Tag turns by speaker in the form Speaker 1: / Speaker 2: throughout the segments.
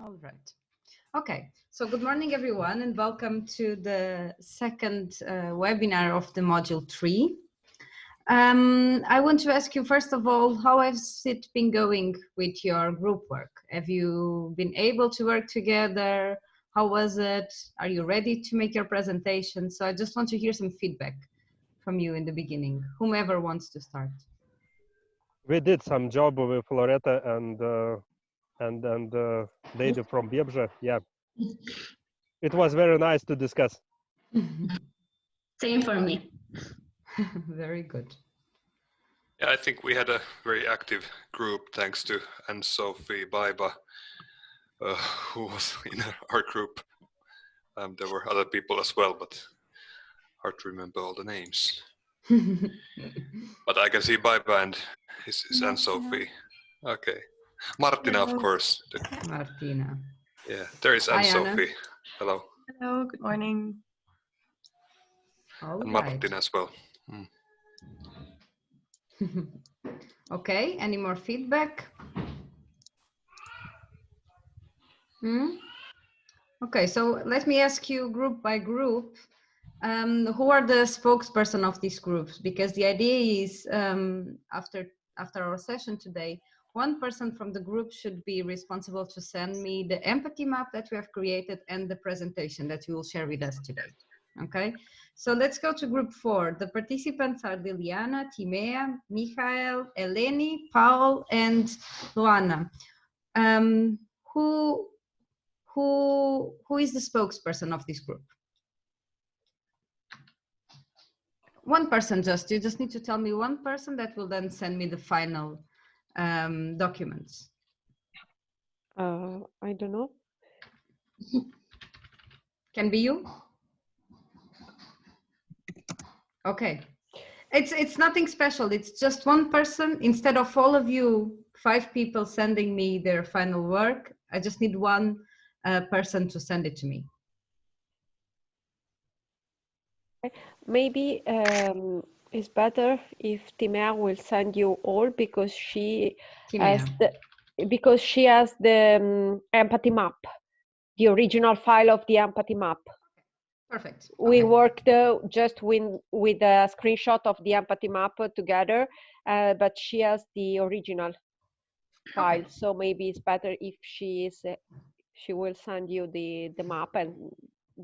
Speaker 1: All right. Okay, so good morning, everyone, and welcome to the second webinar of the module 3. I want to ask you, first of all, how has it been going with your group work? Have you been able to work together? How was it? Are you ready to make your presentation? So I just want to hear some feedback from you in the beginning, whomever wants to start.
Speaker 2: We did some job with Loretta and Dede from Biebrzę. Yeah, it was very nice to discuss.
Speaker 3: Same for me.
Speaker 1: Very good.
Speaker 4: Yeah, I think we had a very active group thanks to Anne-Sophie Baiba, who was in our group. There were other people as well, but hard to remember all the names. But I can see Baiba and his Anne-Sophie. Okay. Martina, of course.
Speaker 1: Martina.
Speaker 4: Yeah, there is
Speaker 1: Hi,
Speaker 4: Anne-Sophie. Hello.
Speaker 5: Hello, good morning.
Speaker 1: All
Speaker 4: And
Speaker 1: right.
Speaker 4: Martina as well.
Speaker 1: Okay, any more feedback? Okay, so let me ask you group by group, who are the spokesperson of these groups? Because the idea is after our session today, one person from the group should be responsible to send me the empathy map that we have created and the presentation that you will share with us today. Okay, so let's go to group 4. The participants are Liliana, Timea, Michael, Eleni, Paul, and Luana. Who is the spokesperson of this group? One person you just need to tell me one person that will then send me the final documents.
Speaker 6: I don't know.
Speaker 1: Can be you? Okay. It's nothing special. It's just one person. Instead of all of you, 5 people sending me their final work, I just need one person to send it to me.
Speaker 6: Maybe it's better if Timea will send you all because she has the empathy map, the original file of the empathy map.
Speaker 1: Perfect.
Speaker 6: We worked just with a screenshot of the empathy map together, but she has the original file.
Speaker 1: Okay.
Speaker 6: So maybe it's better if she will send you the map and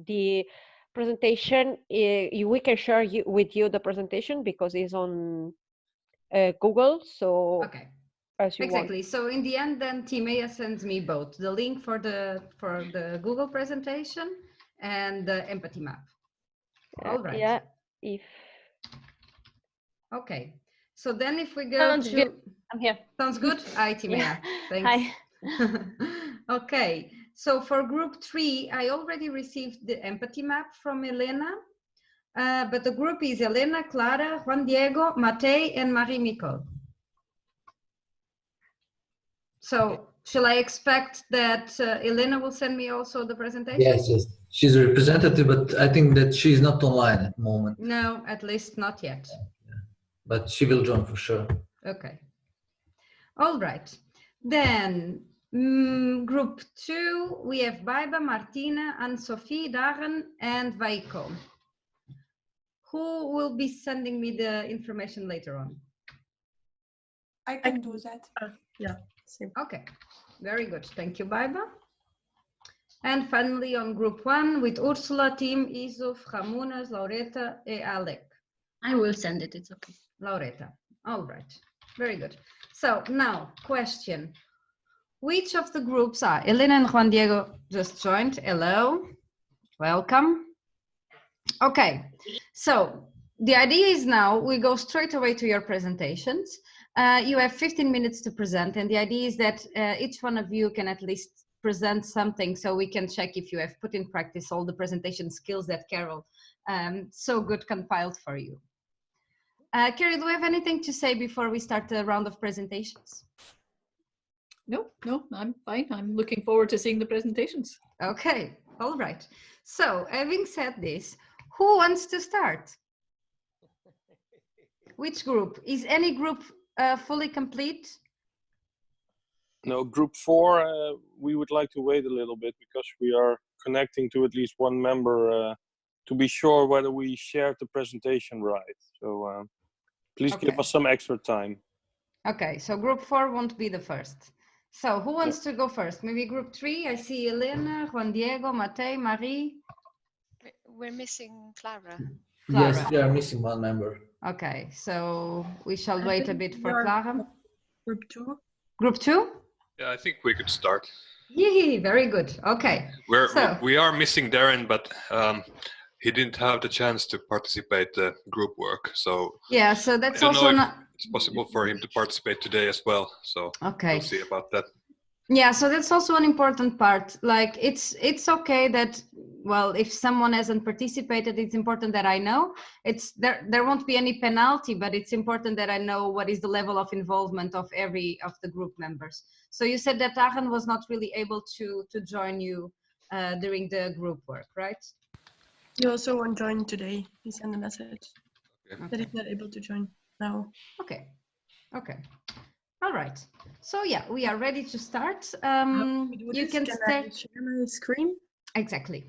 Speaker 6: the presentation. We can share with you the presentation because it's on Google. So
Speaker 1: okay.
Speaker 6: As you
Speaker 1: exactly.
Speaker 6: want.
Speaker 1: So in the end, then Timea sends me both the link for the Google presentation and the empathy map. All right.
Speaker 6: Yeah.
Speaker 1: Okay. So then if we go
Speaker 3: Sounds
Speaker 1: to...
Speaker 3: good. I'm here.
Speaker 1: Sounds good? Hi, Timea.
Speaker 3: Yeah.
Speaker 1: Thanks.
Speaker 3: Hi.
Speaker 1: Okay. So for group 3, I already received the empathy map from Elena. But the group is Elena, Clara, Juan Diego, Matei, and Marie-Nicole. So shall I expect that Elena will send me also the presentation?
Speaker 7: Yes, yes. She's a representative, but I think that she's not online at the moment.
Speaker 1: No, at least not yet.
Speaker 7: Yeah. But she will join for sure.
Speaker 1: Okay. All right. Then group 2, we have Baiba, Martina, Anne-Sophie, Darren, and Vaiko. Who will be sending me the information later on?
Speaker 5: I can do that.
Speaker 3: Yeah. Same.
Speaker 1: Okay, very good. Thank you, Baiba. And finally, on group 1 with Ursula, Tim, Isuf, Ramunas, Laureta, and Alec.
Speaker 3: I will send it. It's okay.
Speaker 1: Laureta. All right. Very good. So now, question. Which of the groups are... Elena and Juan Diego just joined. Hello. Welcome. Okay. So the idea is now we go straight away to your presentations. You have 15 minutes to present, and the idea is that each one of you can at least present something so we can check if you have put in practice all the presentation skills that Carol so good compiled for you. Carol, do we have anything to say before we start the round of presentations?
Speaker 5: No, I'm fine. I'm looking forward to seeing the presentations.
Speaker 1: Okay, all right. So having said this, who wants to start? Which group? Is any group fully complete?
Speaker 8: No, group 4, we would like to wait a little bit because we are connecting to at least one member to be sure whether we shared the presentation right. So please give
Speaker 1: Okay.
Speaker 8: us some extra time.
Speaker 1: Okay, so group 4 won't be the first. So who wants to go first? Maybe group 3. I see Elena, Juan Diego, Matei, Marie.
Speaker 9: We're missing Clara.
Speaker 7: Yes,
Speaker 1: Clara.
Speaker 7: we are missing one member.
Speaker 1: Okay, so we shall
Speaker 3: I
Speaker 1: wait a
Speaker 3: think
Speaker 1: bit
Speaker 3: we
Speaker 1: for
Speaker 3: are
Speaker 1: Clara.
Speaker 3: Group 2.
Speaker 1: Group 2?
Speaker 4: Yeah, I think we could start.
Speaker 1: Yee, very good. Okay. So-
Speaker 4: We are missing Darren, but he didn't have the chance to participate the group work. So
Speaker 1: Yeah, so that's
Speaker 4: I don't know
Speaker 1: also
Speaker 4: if
Speaker 1: not.
Speaker 4: it's possible for him to participate today as well. So
Speaker 1: Okay.
Speaker 4: we'll see about that.
Speaker 1: Yeah, so that's also an important part. Like it's okay that, well, if someone hasn't participated, it's important that I know. It's there won't be any penalty, but it's important that I know what is the level of involvement of every of the group members. So you said that Aaron was not really able to join you during the group work, right?
Speaker 3: He also won't join today. He sent a message
Speaker 4: Okay.
Speaker 3: that he's not able to join now.
Speaker 1: Okay. Okay. All right. So yeah, we are ready to start.
Speaker 3: We do
Speaker 1: You
Speaker 3: this.
Speaker 1: can
Speaker 3: I
Speaker 1: stay.
Speaker 3: share my screen?
Speaker 1: Exactly.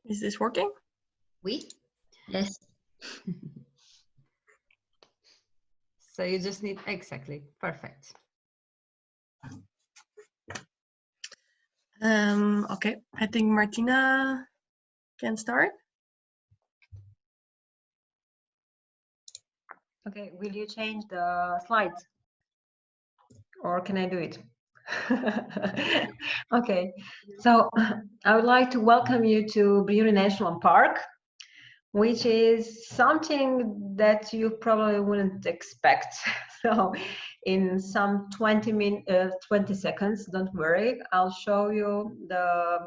Speaker 3: Is this working?
Speaker 1: We.
Speaker 3: Yes.
Speaker 1: So you just need exactly perfect.
Speaker 3: Okay, I think Martina can start.
Speaker 10: Okay, will you change the slides? Or can I do it? Okay, so I would like to welcome you to Bruni National Park, which is something that you probably wouldn't expect. So in some 20 seconds, don't worry, I'll show you the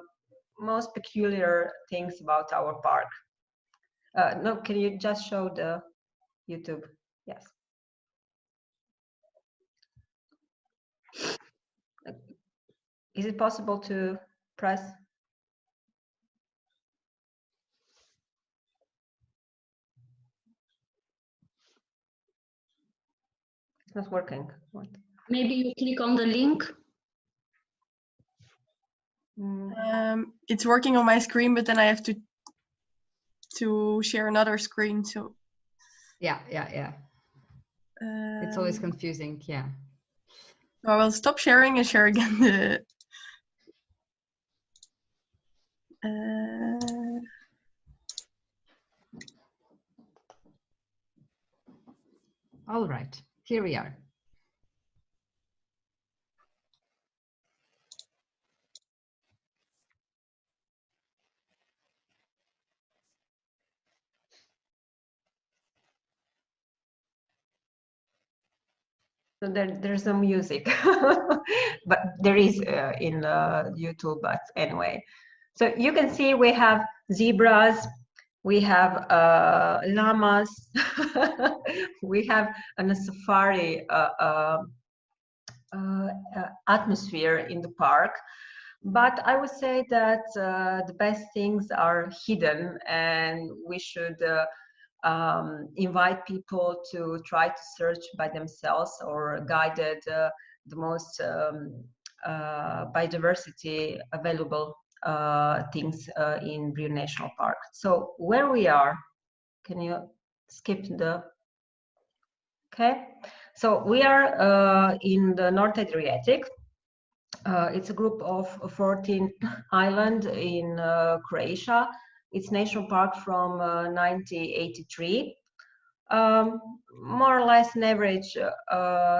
Speaker 10: most peculiar things about our park. No, can you just show the YouTube? Yes. Is it possible to press? It's not working. What?
Speaker 3: Maybe you click on the link. It's working on my screen, but then I have to share another screen. So
Speaker 1: Yeah. It's always confusing. Yeah.
Speaker 3: I will stop sharing and share again the.
Speaker 1: All right. Here we are.
Speaker 10: So there's no music, but there is in YouTube, but anyway. So you can see we have zebras, we have llamas, we have a safari atmosphere in the park. But I would say that the best things are hidden, and we should invite people to try to search by themselves or guided the most biodiversity available things in Bruni National Park. So where we are, can you skip the, okay? So we are in the North Adriatic. It's a group of 14 islands in Croatia. It's national park from 1983. More or less an average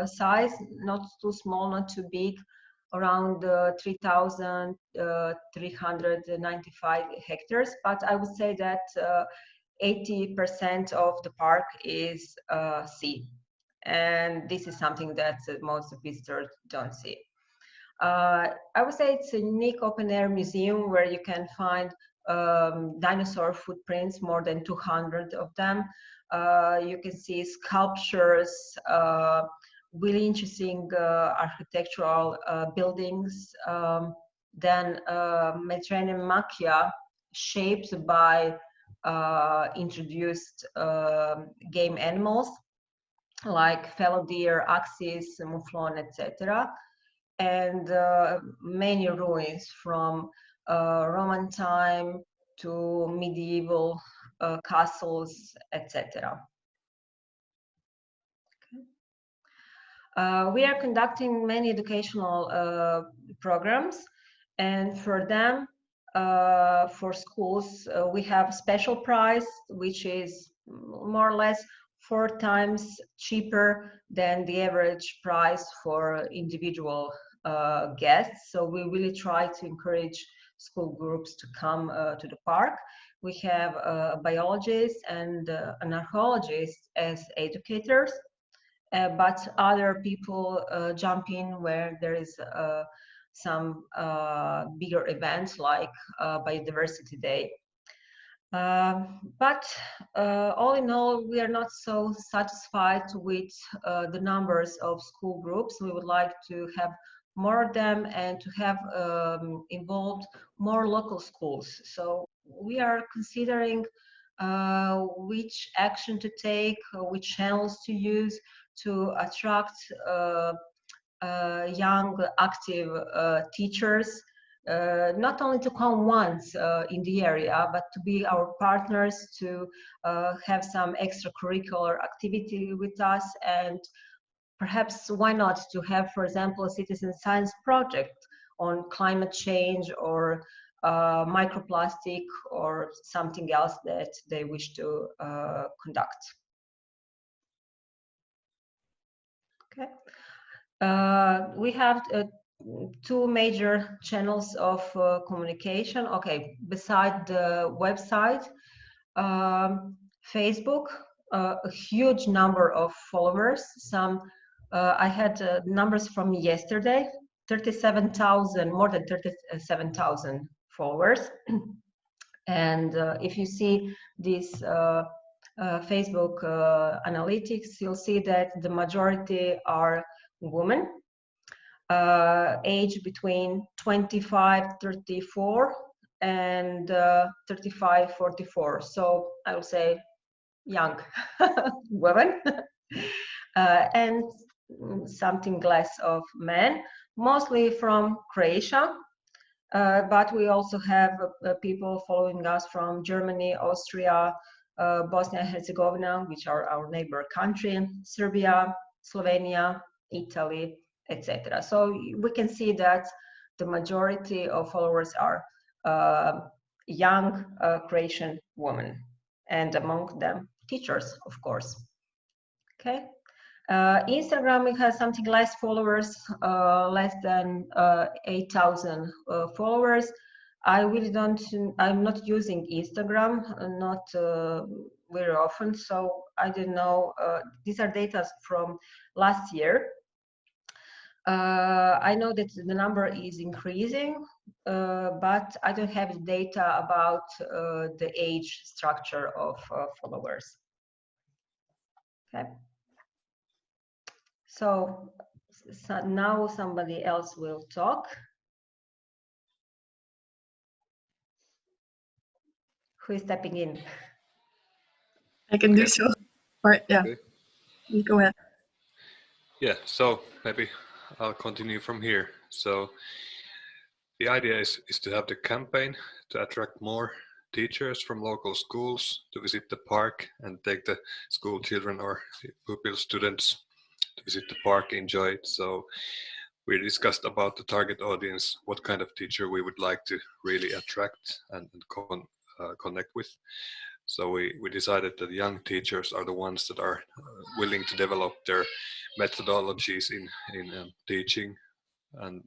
Speaker 10: size, not too small, not too big, around 3,395 hectares. But I would say that 80% of the park is sea. And this is something that most visitors don't see. I would say it's a unique open-air museum where you can find dinosaur footprints, more than 200 of them. You can see sculptures, really interesting architectural buildings, then Mediterranean macchia shaped by introduced game animals like fallow deer, axis, mouflon, etc. And many ruins from Roman time to medieval castles, etc. We are conducting many educational programs, and for them, for schools, we have special price, which is more or less 4 times cheaper than the average price for individual guests. So we really try to encourage school groups to come to the park. We have biologists and an archaeologist as educators, but other people jump in where there is some bigger events like Biodiversity Day. But all in all, we are not so satisfied with the numbers of school groups. We would like to have more of them and to have involved more local schools. So we are considering which action to take, which channels to use to attract young, active teachers, not only to come once in the area, but to be our partners, to have some extracurricular activity with us, and perhaps why not to have, for example, a citizen science project on climate change or microplastic or something else that they wish to conduct. Okay. We have 2 major channels of communication. Okay, beside the website, Facebook, a huge number of followers. Some I had numbers from yesterday, 37,000, more than 37,000 followers. And if you see this Facebook analytics, you'll see that the majority are women, age between 25-34 and 35-44. So I would say young women, and something less of men, mostly from Croatia. But we also have people following us from Germany, Austria, Bosnia and Herzegovina, which are our neighbor country, Serbia, Slovenia, Italy, etc. So we can see that the majority of followers are young Croatian women, and among them teachers, of course. Okay. Instagram, it has something less followers, less than 8,000 followers. I really don't, I'm not using Instagram, not very often, so I don't know. These are data from last year. I know that the number is increasing, but I don't have data about the age structure of followers. Okay. So now somebody else will talk. Who is stepping in?
Speaker 3: I can do so. Or, yeah,
Speaker 4: Okay.
Speaker 3: you go ahead.
Speaker 4: Yeah, so maybe I'll continue from here. So the idea is to have the campaign to attract more teachers from local schools to visit the park and take the school children or pupil students to visit the park, enjoy it. So we discussed about the target audience, what kind of teacher we would like to really attract and connect with. So we decided that young teachers are the ones that are willing to develop their methodologies in teaching, and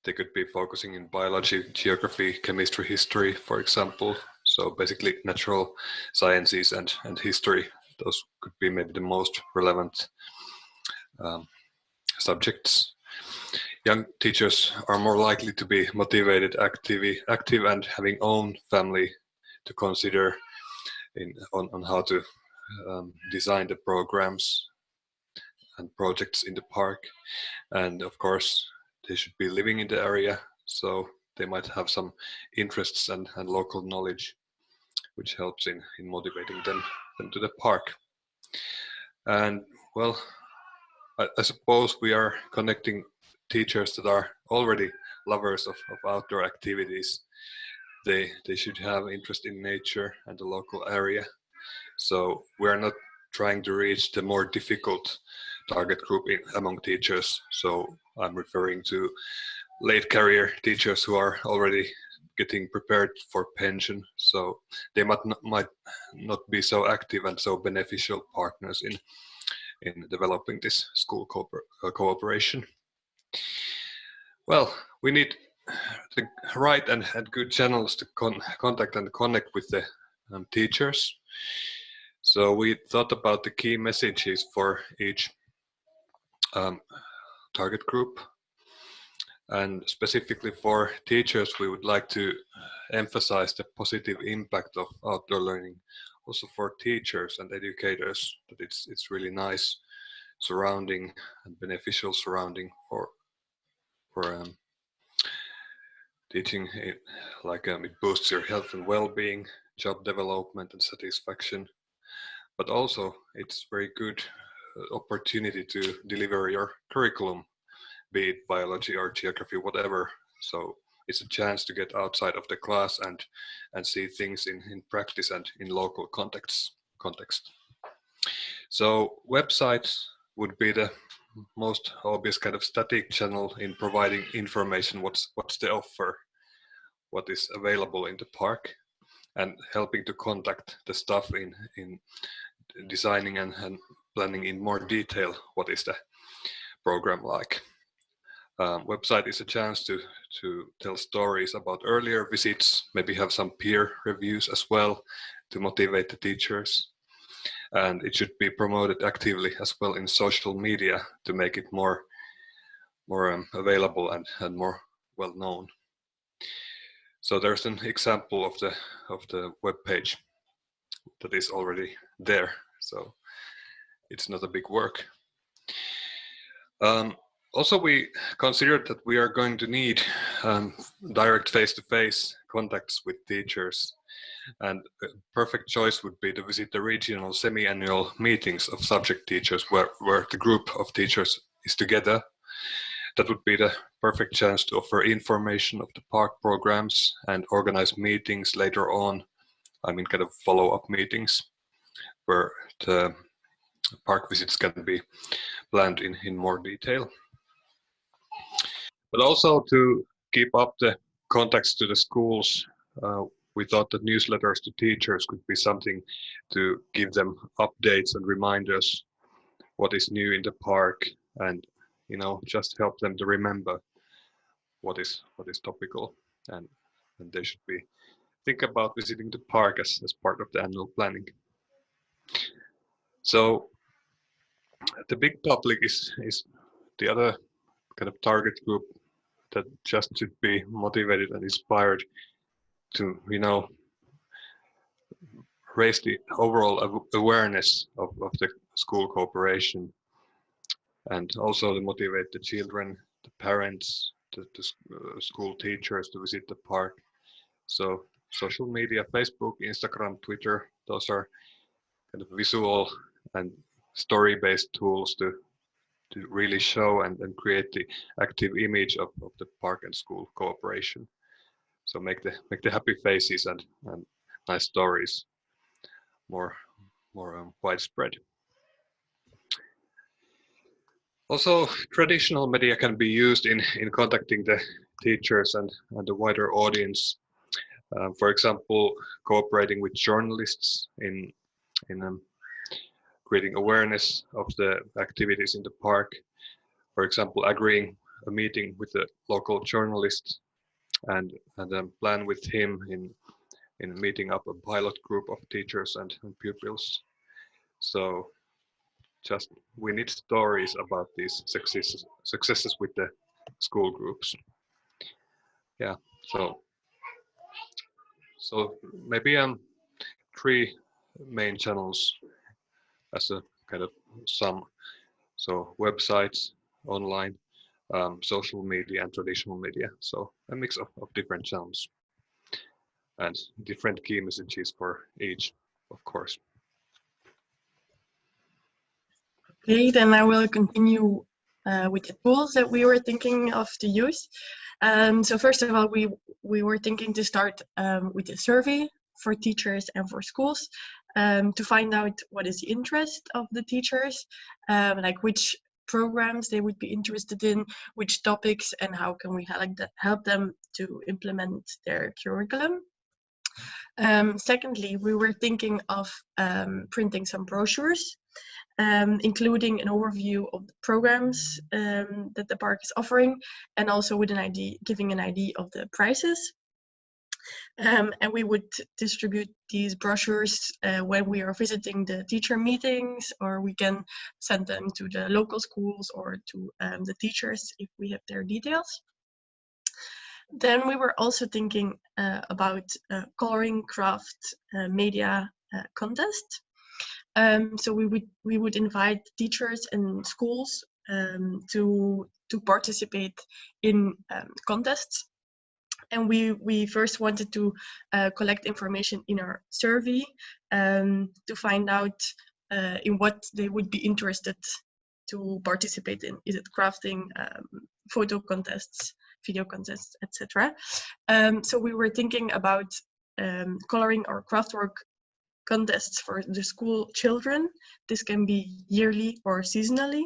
Speaker 4: they could be focusing in biology, geography, chemistry, history, for example. So basically natural sciences and history, those could be maybe the most relevant subjects. Young teachers are more likely to be motivated, active and having own family to consider on how to design the programs and projects in the park. And of course, they should be living in the area, so they might have some interests and local knowledge, which helps in motivating them to the park. And well, I suppose we are connecting teachers that are already lovers of outdoor activities. They should have interest in nature and the local area. So we are not trying to reach the more difficult target group among teachers. So I'm referring to late career teachers who are already getting prepared for pension. So they might not be so active and so beneficial partners in developing this school cooperation. Well, we need the right and good channels to contact and connect with the teachers. So we thought about the key messages for each target group. And specifically for teachers, we would like to emphasize the positive impact of outdoor learning. Also for teachers and educators, that it's really nice surrounding and beneficial surrounding for teaching. It boosts your health and well-being, job development and satisfaction. But also it's very good opportunity to deliver your curriculum, be it biology or geography, whatever. So it's a chance to get outside of the class and see things in practice and in local context. So websites would be the most obvious kind of static channel in providing information, what's the offer, what is available in the park, and helping to contact the staff in designing and planning in more detail what is the program like. Website is a chance to tell stories about earlier visits, maybe have some peer reviews as well to motivate the teachers. And it should be promoted actively as well in social media to make it more available and more well known. So there's an example of the web page that is already there. So it's not a big work. Also, we considered that we are going to need direct face-to-face contacts with teachers, and a perfect choice would be to visit the regional semi-annual meetings of subject teachers where the group of teachers is together. That would be the perfect chance to offer information of the park programs and organize meetings later on. I mean, kind of follow-up meetings where the park visits can be planned in more detail. But also to keep up the contacts to the schools, we thought that newsletters to teachers could be something to give them updates and reminders what is new in the park, and just help them to remember what is topical, and they should think about visiting the park as part of the annual planning. So the big public is the other kind of target group that just should be motivated and inspired to raise the overall awareness of the school cooperation, and also to motivate the children, the parents, the school teachers to visit the park. So social media, Facebook, Instagram, Twitter, those are kind of visual and story-based tools to really show and create the active image of the park and school cooperation. So make the happy faces and nice stories more widespread. Also, traditional media can be used in contacting the teachers and the wider audience. For example, cooperating with journalists in creating awareness of the activities in the park. For example, agreeing a meeting with a local journalist and then plan with him in meeting up a pilot group of teachers and pupils. So we need stories about these successes with the school groups. Yeah, so maybe 3 main channels as a kind of sum. So websites, online, social media and traditional media. So a mix of different channels. and different key messages for each, of course.
Speaker 3: Okay, then I will continue with the tools that we were thinking of to use. So first of all, we were thinking to start with a survey for teachers and for schools to find out what is the interest of the teachers, like which programs they would be interested in, which topics, and how can we help them to implement their curriculum. Secondly, we were thinking of printing some brochures, including an overview of the programs that the park is offering, and also with giving an idea of the prices. And we would distribute these brochures when we are visiting the teacher meetings, or we can send them to the local schools or to the teachers if we have their details. Then we were also thinking about coloring craft media contest. So we would invite teachers and schools to participate in contests. And we first wanted to collect information in our survey to find out in what they would be interested to participate in. Is it crafting, photo contests, video contests, etc. So we were thinking about coloring or craftwork contests for the school children. This can be yearly or seasonally.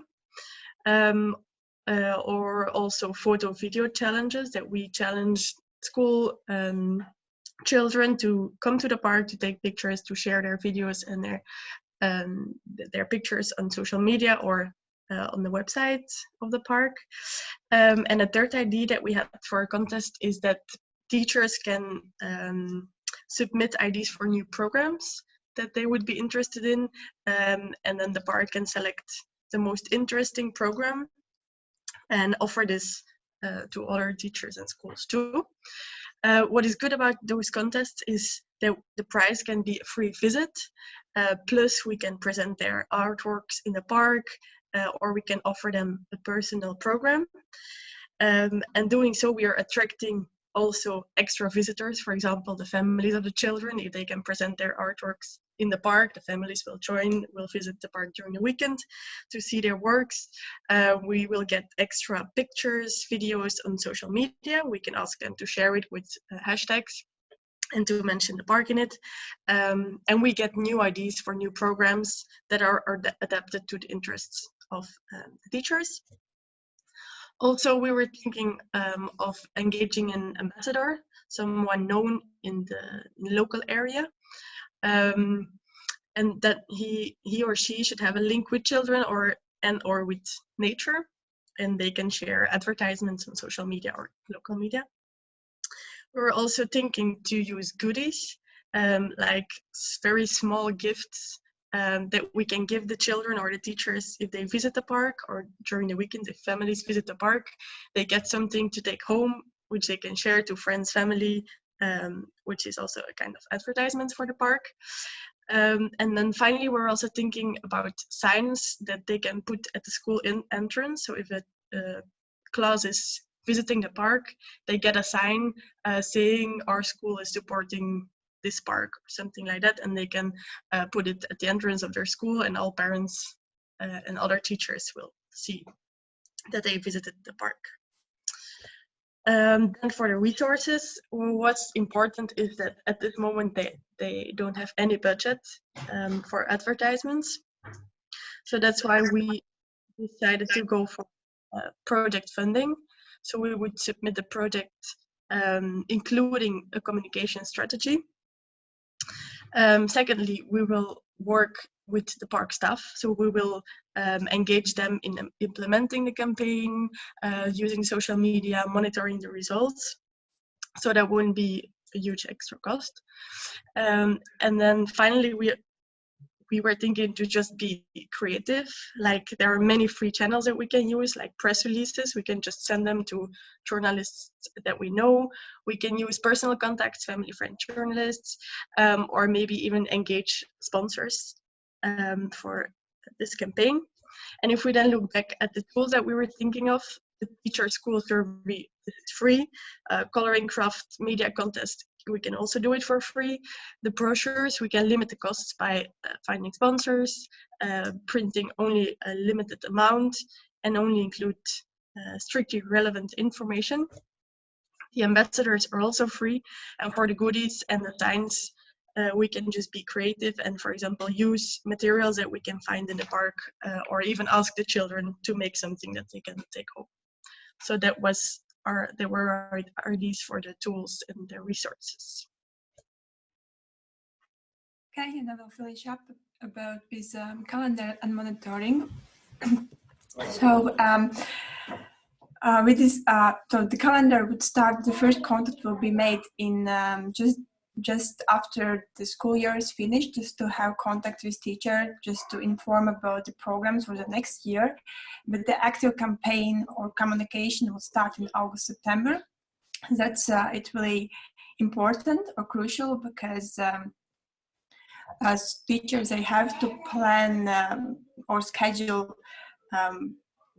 Speaker 3: Or also photo video challenges that we challenge school children to come to the park to take pictures, to share their videos and their pictures on social media or on the website of the park. And a third idea that we had for a contest is that teachers can submit ideas for new programs that they would be interested in, and then the park can select the most interesting program and offer this to other teachers and schools too. What is good about those contests is that the prize can be a free visit, plus we can present their artworks in the park, or we can offer them a personal program. And doing so, we are attracting also extra visitors, for example, the families of the children. If they can present their artworks in the park, the families will visit the park during the weekend to see their works. We will get extra pictures, videos on social media. We can ask them to share it with hashtags and to mention the park in it. And we get new ideas for new programs that are adapted to the interests of the teachers. Also, we were thinking of engaging an ambassador, someone known in the local area, and that he or she should have a link with children or with nature, and they can share advertisements on social media or local media. We're also thinking to use goodies, like very small gifts that we can give the children or the teachers if they visit the park, or during the weekend if families visit the park, they get something to take home which they can share to friends, family, which is also a kind of advertisement for the park. And then finally, we're also thinking about signs that they can put at the school entrance. So if a class is visiting the park, they get a sign saying our school is supporting this park or something like that, and they can put it at the entrance of their school, and all parents and other teachers will see that they visited the park. Then for the resources, what's important is that at this moment they don't have any budget for advertisements. So that's why we decided to go for project funding. So we would submit the project including a communication strategy. Secondly, we will work with the park staff. So we will engage them in implementing the campaign, using social media, monitoring the results. So that wouldn't be a huge extra cost. And then finally, we were thinking to just be creative. Like there are many free channels that we can use, like press releases. We can just send them to journalists that we know. We can use personal contacts, family, friend journalists, or maybe even engage sponsors for this campaign. And if we then look back at the tools that we were thinking of, the teacher school survey is free, coloring craft media contest we can also do it for free. The brochures, we can limit the costs by finding sponsors, printing only a limited amount, and only include strictly relevant information. The ambassadors are also free, and for the goodies and the signs, we can just be creative and, for example, use materials that we can find in the park, or even ask the children to make something that they can take home. So there were our ideas for the tools and the resources.
Speaker 11: Okay, and I will finish up about this calendar and monitoring. So with this, so the calendar would start. The first contact will be made in just after the school year is finished, just to have contact with teacher, just to inform about the programs for the next year. But the active campaign or communication will start in August, September. That's it's really important or crucial, because as teachers, they have to plan or schedule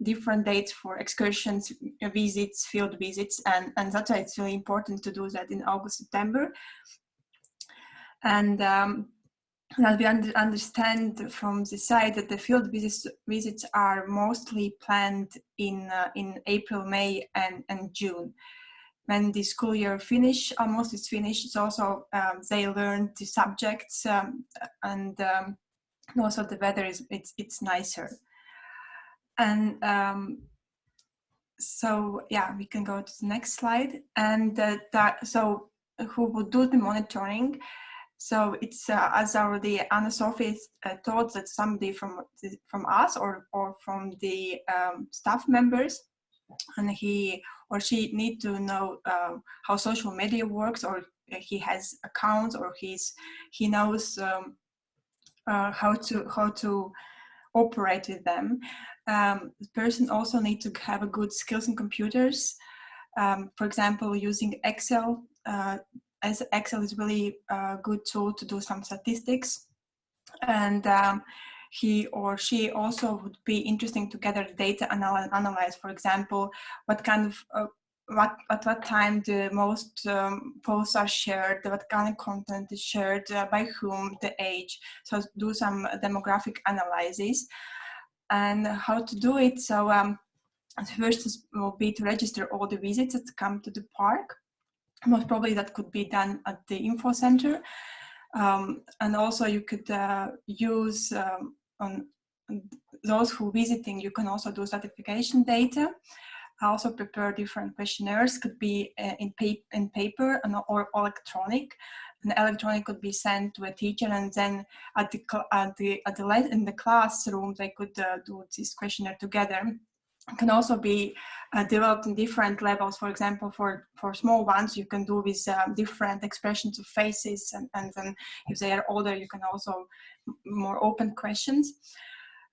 Speaker 11: different dates for excursions, visits, field visits, and that's why it's really important to do that in August, September. And that we understand from the side that the field visits are mostly planned in April, May, and June. When the school year almost is finished, it's also they learn the subjects, and also the weather it's nicer. And so yeah, we can go to the next slide. And so who would do the monitoring? So it's as already Anna-Sophie thought, that somebody from us or from the staff members, and he or she need to know how social media works, or he has accounts, or he knows how to operate with them. The person also needs to have a good skills in computers. For example, using Excel. As Excel is really a good tool to do some statistics, and he or she also would be interesting to gather data and analyze. For example, what kind of at what time the most posts are shared, what kind of content is shared, by whom, the age. So do some demographic analysis. And how to do it? So first will be to register all the visits that come to the park. Most probably that could be done at the info center. And also you could use on those who visiting, you can also do certification data. Also prepare different questionnaires, could be in paper or electronic. And electronic could be sent to a teacher, and then in the classroom they could do this questionnaire together. It can also be developed in different levels. For example, for small ones, you can do with different expressions of faces, and then if they are older, you can also more open questions.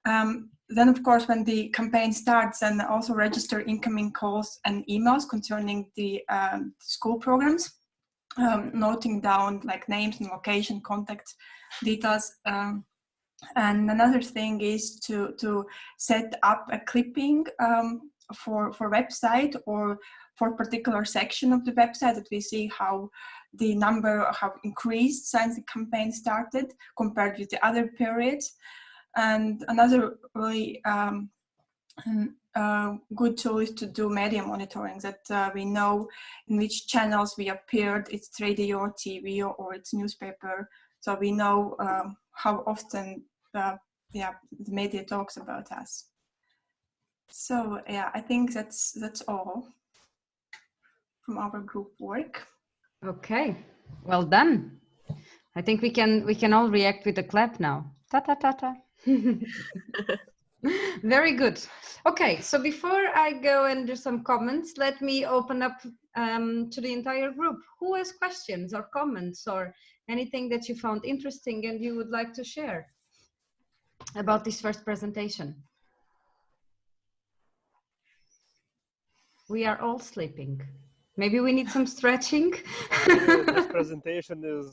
Speaker 11: Then, of course, when the campaign starts, and also register incoming calls and emails concerning the school programs, noting down like names and location, contact details. And another thing is to set up a clipping for website, or for particular section of the website, that we see how the number have increased since the campaign started compared with the other periods. And another really good tool is to do media monitoring, that we know in which channels we appeared, it's radio or TV or it's newspaper. So we know how often the media talks about us. So yeah, I think that's all from our group work.
Speaker 1: Okay, well done. I think we can all react with a clap now. Ta ta ta ta. Very good. Okay, so before I go and do some comments, let me open up to the entire group. Who has questions or comments or anything that you found interesting and you would like to share about this first presentation? We are all sleeping. Maybe we need some stretching.
Speaker 2: This presentation is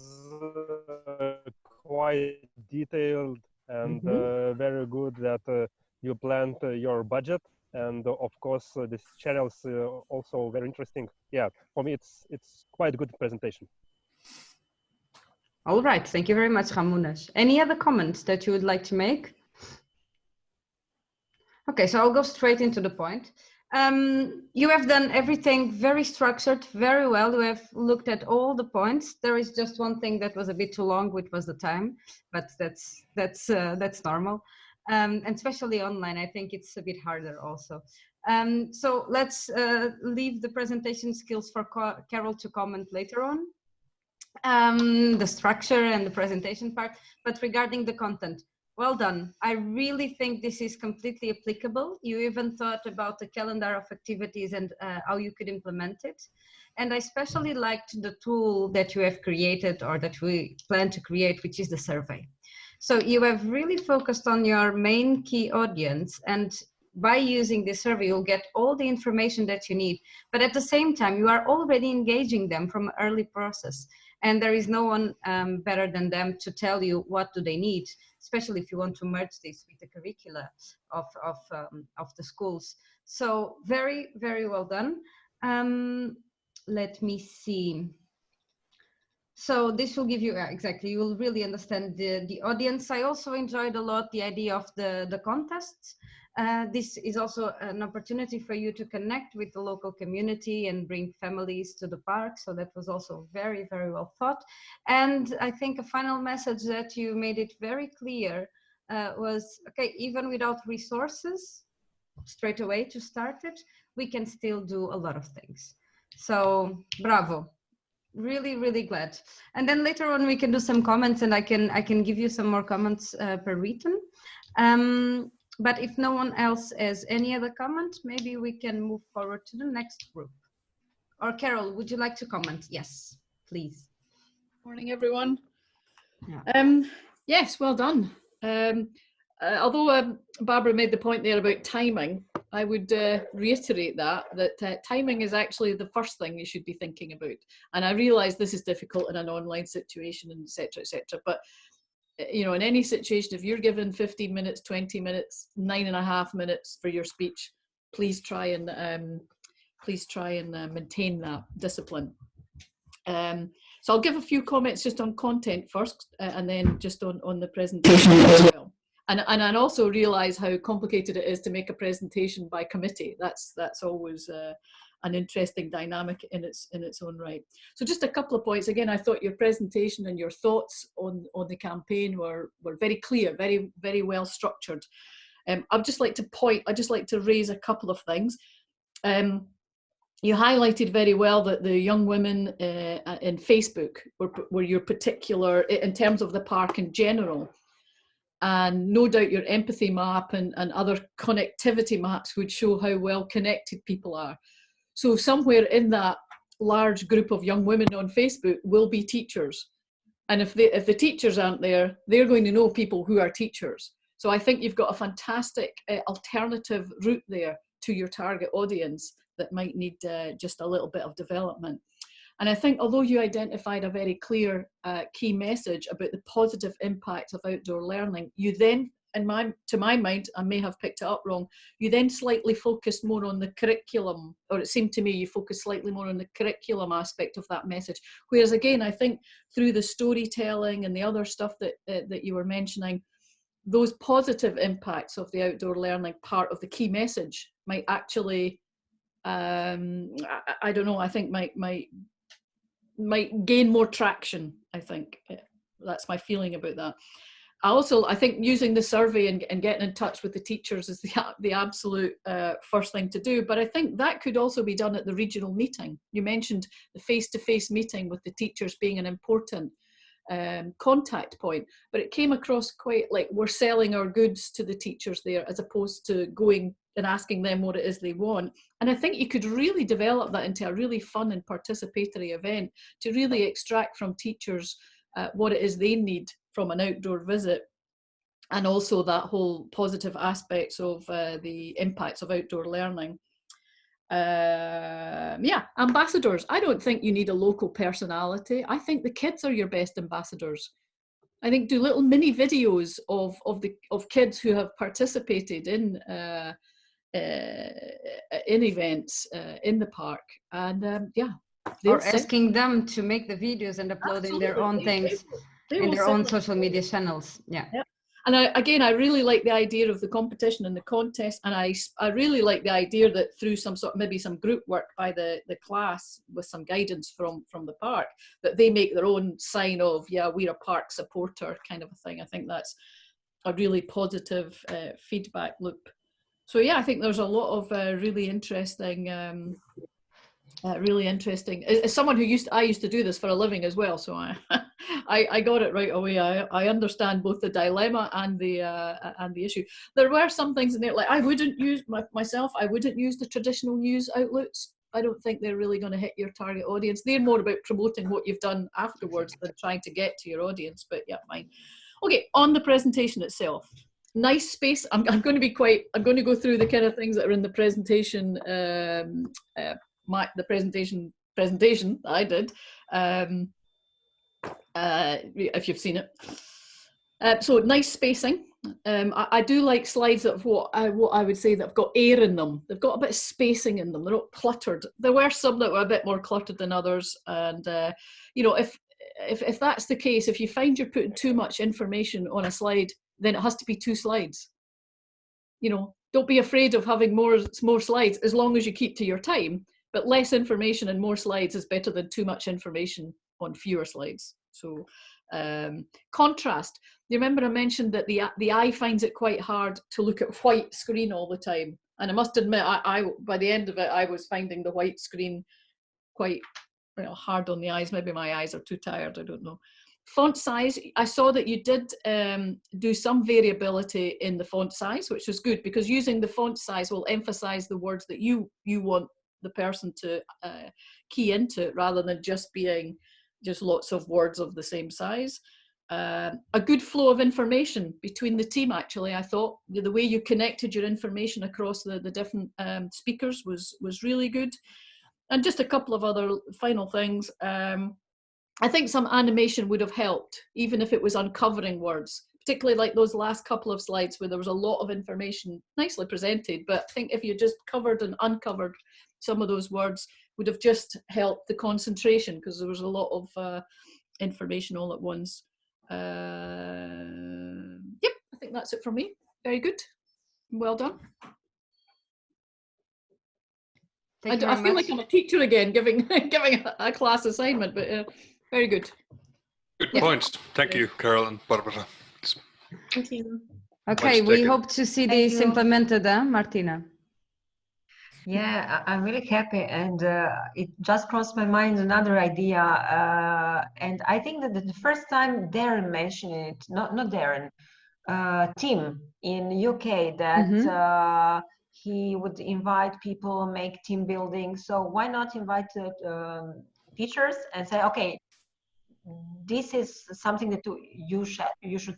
Speaker 2: quite detailed and very good that you planned your budget, and of course this channel is also very interesting. Yeah, for me it's quite a good presentation.
Speaker 1: All right, thank you very much, Ramunas. Any other comments that you would like to make? Okay, so I'll go straight into the point. You have done everything very structured, very well. You have looked at all the points. There is just one thing that was a bit too long, which was the time, but that's normal. And especially online, I think it's a bit harder also. So let's leave the presentation skills for Carol to comment later on. The structure and the presentation part, but regarding the content, well done. I really think this is completely applicable. You even thought about the calendar of activities and how you could implement it. And I especially liked the tool that you have created or that we plan to create, which is the survey. So you have really focused on your main key audience, and by using this survey, you'll get all the information that you need. But at the same time, you are already engaging them from an early process. And there is no one better than them to tell you what do they need, especially if you want to merge this with the curricula of the schools. So very, very well done. Let me see. So this will give you, exactly, you will really understand the audience. I also enjoyed a lot the idea of the contests. This is also an opportunity for you to connect with the local community and bring families to the park. So that was also very, very well thought. And I think a final message that you made it very clear was, okay, even without resources straight away to start it, we can still do a lot of things. So bravo. Really, really glad. And then later on we can do some comments, and I can give you some more comments per written. But if no one else has any other comment, maybe we can move forward to the next group. Or Carol, would you like to comment? Yes, please.
Speaker 5: Morning, everyone.
Speaker 1: Yeah.
Speaker 5: Yes, well done. Although Barbara made the point there about timing, I would reiterate that timing is actually the first thing you should be thinking about. And I realise this is difficult in an online situation, and et cetera, but you know, in any situation, if you're given 15 minutes, 20 minutes, 9.5 minutes for your speech, please try and maintain that discipline. So I'll give a few comments just on content first, and then just on the presentation as well. And I also realise how complicated it is to make a presentation by committee. That's always an interesting dynamic in its own right. So just a couple of points. Again, I thought your presentation and your thoughts on the campaign were very clear, very, very well structured. I'd just like to raise a couple of things. You highlighted very well that the young women in Facebook were your particular, in terms of the park in general. And no doubt your empathy map and other connectivity maps would show how well connected people are. So somewhere in that large group of young women on Facebook will be teachers. And if the teachers aren't there, they're going to know people who are teachers. So I think you've got a fantastic alternative route there to your target audience that might need just a little bit of development. And I think although you identified a very clear key message about the positive impact of outdoor learning, you then, to my mind, I may have picked it up wrong, you then slightly focused more on the curriculum, or it seemed to me you focused slightly more on the curriculum aspect of that message. Whereas again, I think through the storytelling and the other stuff that you were mentioning, those positive impacts of the outdoor learning part of the key message might actually, I don't know, I think might gain more traction. I think that's my feeling about that. I think using the survey and getting in touch with the teachers is the absolute first thing to do. But I think that could also be done at the regional meeting. You mentioned the face-to-face meeting with the teachers being an important contact point, but it came across quite like we're selling our goods to the teachers there, as opposed to going and asking them what it is they want. And I think you could really develop that into a really fun and participatory event to really extract from teachers what it is they need from an outdoor visit, and also that whole positive aspects of the impacts of outdoor learning. Yeah, ambassadors. I don't think you need a local personality. I think the kids are your best ambassadors. I think do little mini videos of kids who have participated in events in the park, and yeah.
Speaker 1: Or asking them to make the videos and uploading their own things.
Speaker 5: They
Speaker 1: in
Speaker 5: will
Speaker 1: their
Speaker 5: send
Speaker 1: own
Speaker 5: them
Speaker 1: social media
Speaker 5: stories.
Speaker 1: channels. Yeah.
Speaker 5: Yeah. And again, I really like the idea of the competition and the contest, and I really like the idea that through some sort of maybe some group work by the class with some guidance from the park, that they make their own sign of, yeah, we're a park supporter kind of a thing. I think that's a really positive feedback loop. So yeah, I think there's a lot of really interesting. Really interesting. As someone who I used to do this for a living as well, so I got it right away. I understand both the dilemma and the issue. There were some things in there, like I wouldn't use myself. I wouldn't use the traditional news outlets. I don't think they're really going to hit your target audience. They're more about promoting what you've done afterwards than trying to get to your audience. But yeah, fine. Okay, on the presentation itself. Nice space. I'm going to go through the kind of things that are in the presentation. The presentation that I did, if you've seen it. So nice spacing. I do like slides that have what I would say that have got air in them. They've got a bit of spacing in them. They're not cluttered. There were some that were a bit more cluttered than others. And you know, if that's the case, if you find you're putting too much information on a slide, then it has to be 2 slides. You know, don't be afraid of having more slides as long as you keep to your time. But less information and more slides is better than too much information on fewer slides. So contrast. You remember I mentioned that the eye finds it quite hard to look at white screen all the time. And I must admit, I by the end of it, I was finding the white screen quite hard on the eyes. Maybe my eyes are too tired, I don't know. Font size, I saw that you did do some variability in the font size, which was good, because using the font size will emphasize the words that you want the person to key into, rather than just being just lots of words of the same size. A good flow of information between the team, actually. I thought the way you connected your information across the different speakers was really good. And just a couple of other final things. I think some animation would have helped, even if it was uncovering words, particularly like those last couple of slides where there was a lot of information nicely presented. But I think if you just covered and uncovered some of those words, would have just helped the concentration, because there was a lot of information all at once. Yep, I think that's it for me. Very good. Well done. I feel like I'm a teacher again, giving a class assignment, but very good.
Speaker 4: Good points. Thank you, Carol and Barbara.
Speaker 3: Thank you.
Speaker 1: Okay, we hope to see this implemented, Martina.
Speaker 10: Yeah, I'm really happy, and it just crossed my mind another idea, and I think that the first time Darren mentioned it, not Darren, Tim in UK, that he would invite people, make team building. So why not invite teachers and say, okay, this is something that you should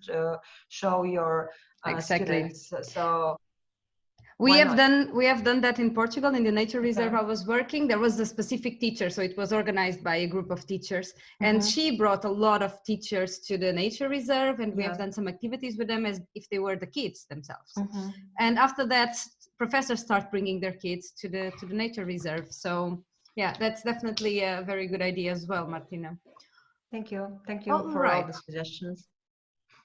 Speaker 10: show your students. So
Speaker 1: we have done that in Portugal, in the nature reserve I was working. There was a specific teacher, so it was organized by a group of teachers, and she brought a lot of teachers to the nature reserve, and we have done some activities with them as if they were the kids themselves. And after that, professors start bringing their kids to the nature reserve. So yeah, that's definitely a very good idea as well, Martina.
Speaker 10: Thank you for all the suggestions.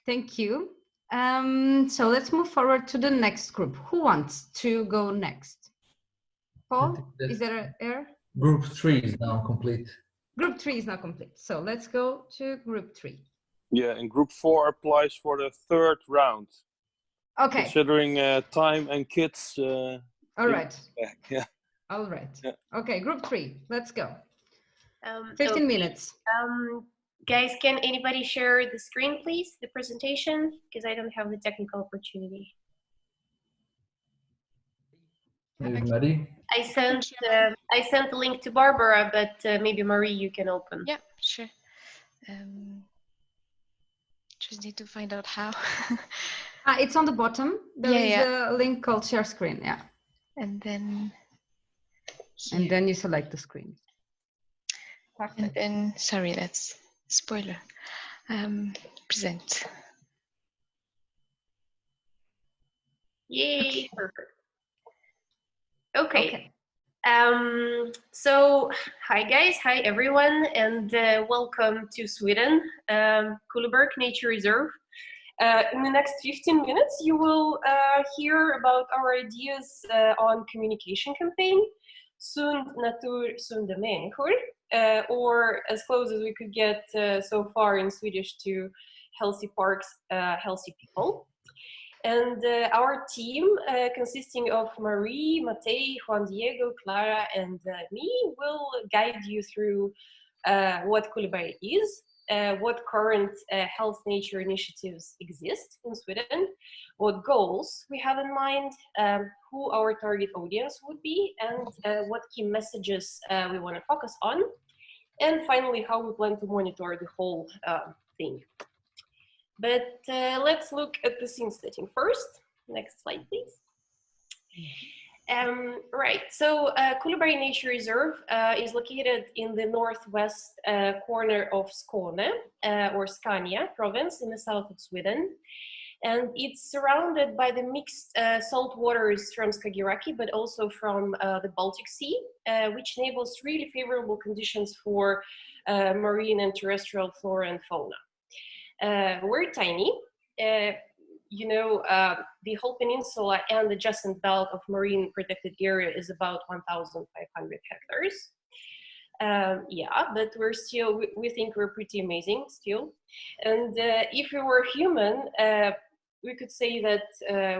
Speaker 1: Thank you. So let's move forward to the next group. Who wants to go next? Paul, is there an error?
Speaker 7: Group 3 is now complete.
Speaker 1: Group 3 is now complete. So let's go to group 3.
Speaker 8: Yeah, and group 4 applies for the 3rd round.
Speaker 1: Okay.
Speaker 8: Considering time and kids.
Speaker 1: All right.
Speaker 8: Yeah.
Speaker 1: All right. Yeah. Okay, group 3. Let's go. 15
Speaker 12: okay.
Speaker 1: minutes.
Speaker 12: Guys, can anybody share the screen, please, the presentation? Because I don't have the technical opportunity.
Speaker 7: Marie?
Speaker 12: I sent the link to Barbara, but maybe Marie, you can open.
Speaker 9: Yeah, sure. Just need to find out how.
Speaker 1: It's on the bottom. There is a link called share screen. Yeah.
Speaker 9: And then here.
Speaker 1: And then you select the screen.
Speaker 9: Perfect. And then, sorry, that's spoiler. Present.
Speaker 12: Yay, perfect. Okay. So, hi guys, hi everyone, and welcome to Sweden, Kullaberg Nature Reserve. In the next 15 minutes, you will hear about our ideas on communication campaign, Sund natur, sunda människor, or as close as we could get so far in Swedish to healthy parks, healthy people. And our team, consisting of Marie, Matei, Juan Diego, Clara, and me, will guide you through what Kullaberg is, what current health nature initiatives exist in Sweden, what goals we have in mind, who our target audience would be, and what key messages we want to focus on, and finally, how we plan to monitor the whole thing. But let's look at the scene setting first. Next slide, please. Right, so Kullaberg Nature Reserve is located in the northwest corner of Skåne, or Scania province in the south of Sweden. And it's surrounded by the mixed salt waters from Skagerrak, but also from the Baltic Sea, which enables really favorable conditions for marine and terrestrial flora and fauna. We're tiny. You know, the whole peninsula and the adjacent belt of marine protected area is about 1,500 hectares. Yeah, but we're still, we think we're pretty amazing still. And if we were human, we could say that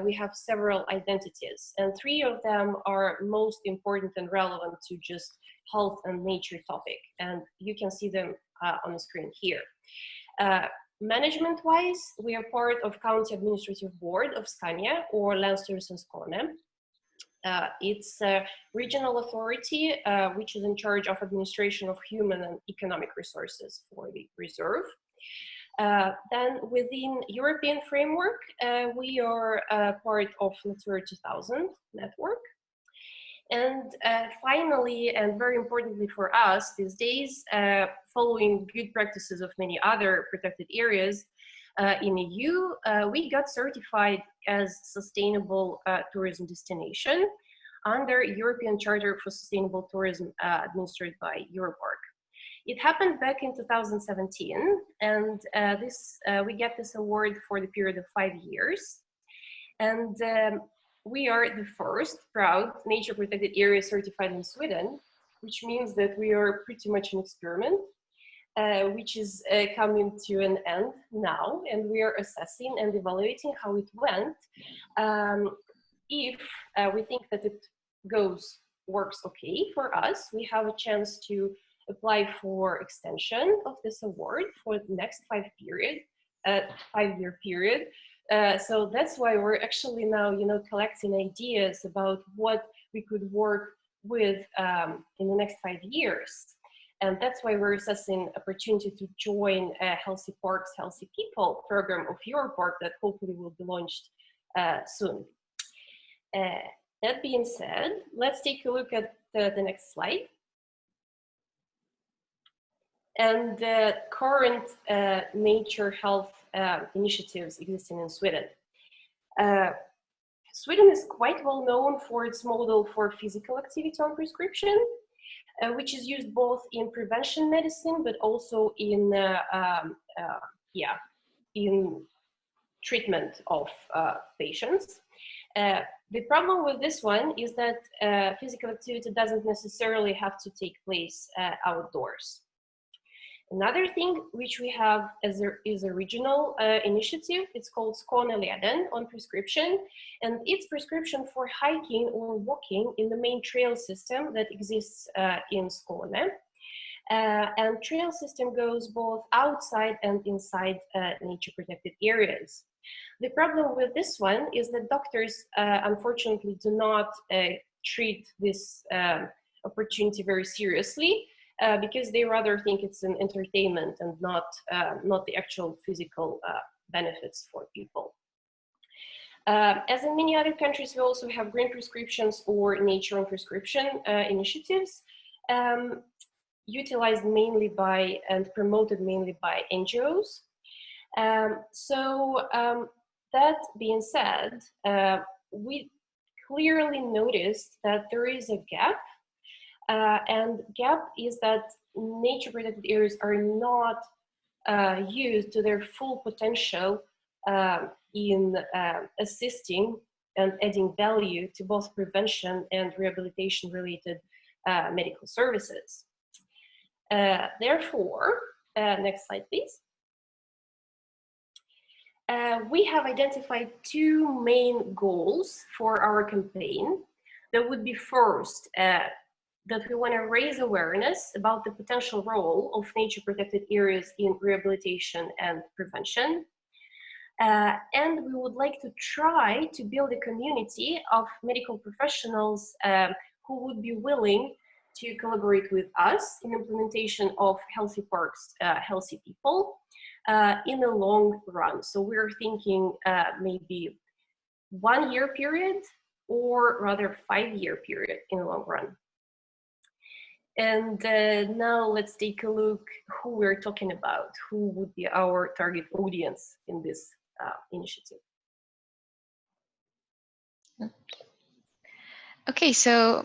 Speaker 12: we have several identities, and 3 of them are most important and relevant to just health and nature topic. And you can see them on the screen here. Management-wise, we are part of County Administrative Board of Scania, or Länsstyrelsen Skåne. It's a regional authority which is in charge of administration of human and economic resources for the reserve. Then within European framework, we are part of Natura 2000 network. And finally, and very importantly for us these days, following good practices of many other protected areas in EU, we got certified as sustainable tourism destination under European Charter for Sustainable Tourism administered by Europark. It happened back in 2017, and we get this award for the period of 5 years. And we are the first proud nature protected area certified in Sweden, which means that we are pretty much an experiment, which is coming to an end now, and we are assessing and evaluating how it went. If we think that it works okay for us, we have a chance to apply for extension of this award for the next 5-year period. So that's why we're actually now, collecting ideas about what we could work with in the next 5 years. And that's why we're assessing opportunity to join a Healthy Parks, Healthy People program of Europark that hopefully will be launched soon. That being said, let's take a look at the next slide. And current nature health initiatives existing in Sweden. Sweden is quite well known for its model for physical activity on prescription, which is used both in prevention medicine, but also in treatment of patients. The problem with this one is that physical activity doesn't necessarily have to take place outdoors. Another thing which we have is a regional initiative. It's called Skåneleden on prescription, and it's prescription for hiking or walking in the main trail system that exists in Skåne. And trail system goes both outside and inside nature protected areas. The problem with this one is that doctors unfortunately do not treat this opportunity very seriously. Because they rather think it's an entertainment and not the actual physical benefits for people. As in many other countries, we also have green prescriptions or nature on prescription initiatives, utilized mainly by and promoted mainly by NGOs. That being said, we clearly noticed that there is a gap And gap is that nature protected areas are not used to their full potential in assisting and adding value to both prevention and rehabilitation related medical services. Therefore, next slide, please. We have identified two main goals for our campaign. That would be first, that we want to raise awareness about the potential role of nature protected areas in rehabilitation and prevention. And we would like to try to build a community of medical professionals who would be willing to collaborate with us in implementation of Healthy Parks, Healthy People in the long run. So we're thinking maybe 1 year period, or rather 5-year period in the long run. And now let's take a look who we're talking about, who would be our target audience in this initiative.
Speaker 9: Okay, so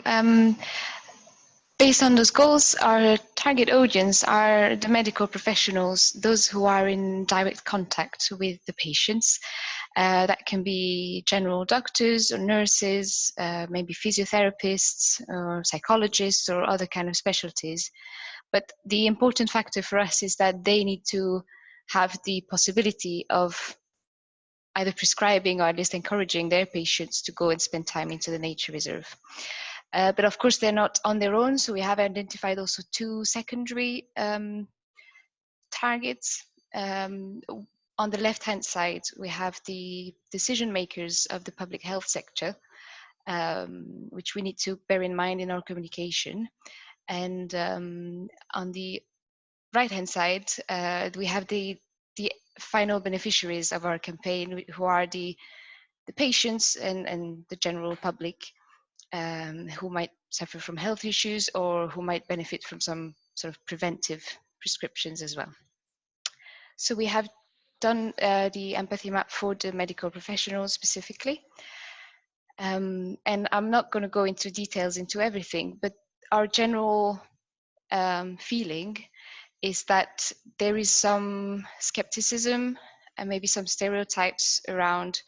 Speaker 9: based on those goals, our target audience are the medical professionals, those who are in direct contact with the patients. That can be general doctors or nurses, maybe physiotherapists or psychologists or other kind of specialties. But the important factor for us is that they need to have the possibility of either prescribing or at least encouraging their patients to go and spend time into the nature reserve. But of course, they're not on their own, so we have identified also two secondary targets. On the left-hand side, we have the decision makers of the public health sector, which we need to bear in mind in our communication. And on the right-hand side, we have the final beneficiaries of our campaign, who are the patients and the general public, who might suffer from health issues or who might benefit from some sort of preventive prescriptions as well. So we have done the empathy map for the medical professionals specifically. And I'm not going to go into details into everything, but our general feeling is that there is some skepticism and maybe some stereotypes around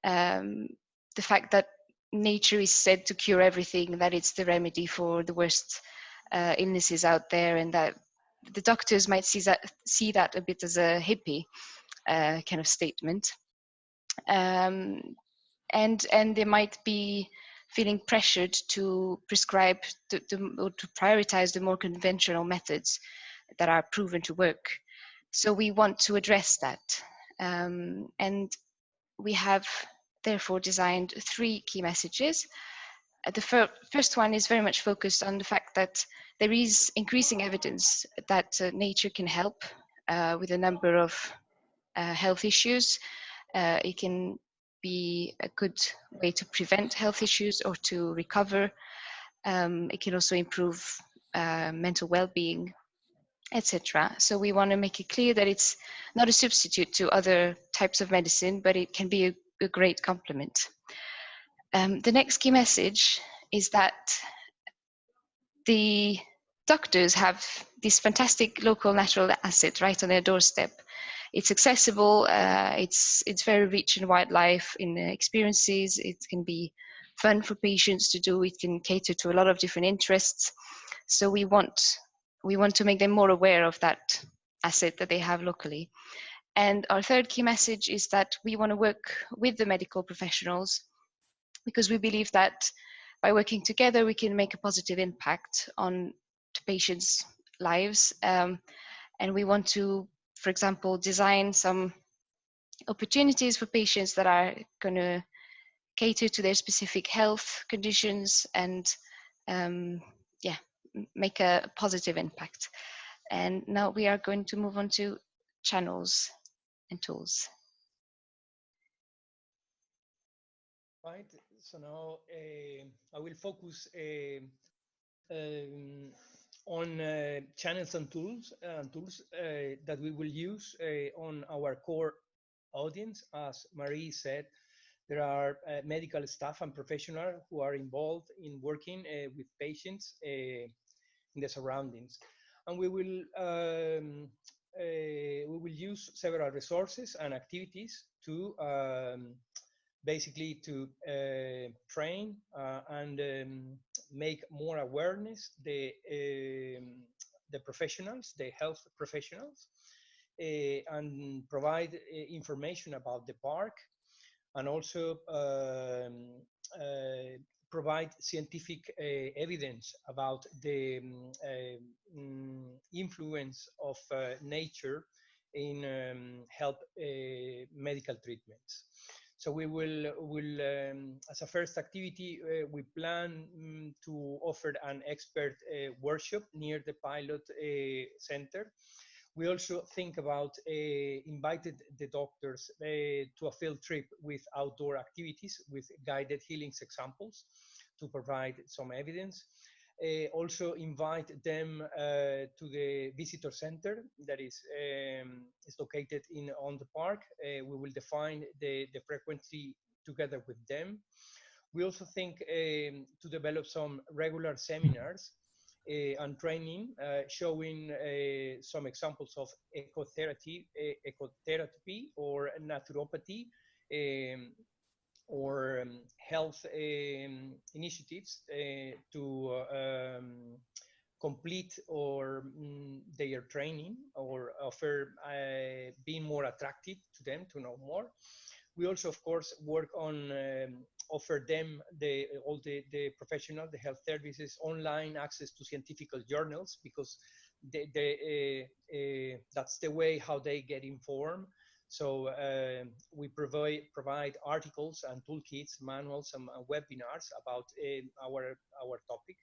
Speaker 9: the fact that nature is said to cure everything, that it's the remedy for the worst illnesses out there, and that the doctors might see that a bit as a hippie kind of statement. And they might be feeling pressured to prescribe or to prioritize the more conventional methods that are proven to work. So we want to address that. And we have therefore designed 3 key messages. The first one is very much focused on the fact that there is increasing evidence that nature can help with a number of health issues. It can be a good way to prevent health issues or to recover. It can also improve mental well-being, etc. So we want to make it clear that it's not a substitute to other types of medicine, but it can be a great complement. The next key message is that the doctors have this fantastic local natural asset right on their doorstep. It's accessible, it's very rich in wildlife, in experiences, it can be fun for patients to do, it can cater to a lot of different interests. So we want to make them more aware of that asset that they have locally. And our third key message is that we want to work with the medical professionals, because we believe that by working together, we can make a positive impact on patients' lives. And we want to, for example, design some opportunities for patients that are going to cater to their specific health conditions and make a positive impact. And now we are going to move on to channels and tools.
Speaker 13: Right, so now I will focus on channels and tools that we will use on our core audience. As Marie said, There are medical staff and professionals who are involved in working with patients in the surroundings. And we will use several resources and activities to basically to train and make more awareness the professionals, the health professionals, and provide information about the park, and also provide scientific evidence about the influence of nature in help medical treatments. So we will as a first activity, we plan to offer an expert workshop near the pilot center. We also think about invited the doctors to a field trip with outdoor activities with guided healings examples to provide some evidence. Also invite them to the visitor center that is located on the park. We will define the frequency together with them. We also think to develop some regular seminars and training showing some examples of ecotherapy or naturopathy or health initiatives to complete or their training or offer being more attractive to them to know more. We also, of course, work on offer them all the professional, the health services, online access to scientific journals, because that's the way how they get informed. So we provide articles and toolkits, manuals, and webinars about our topic.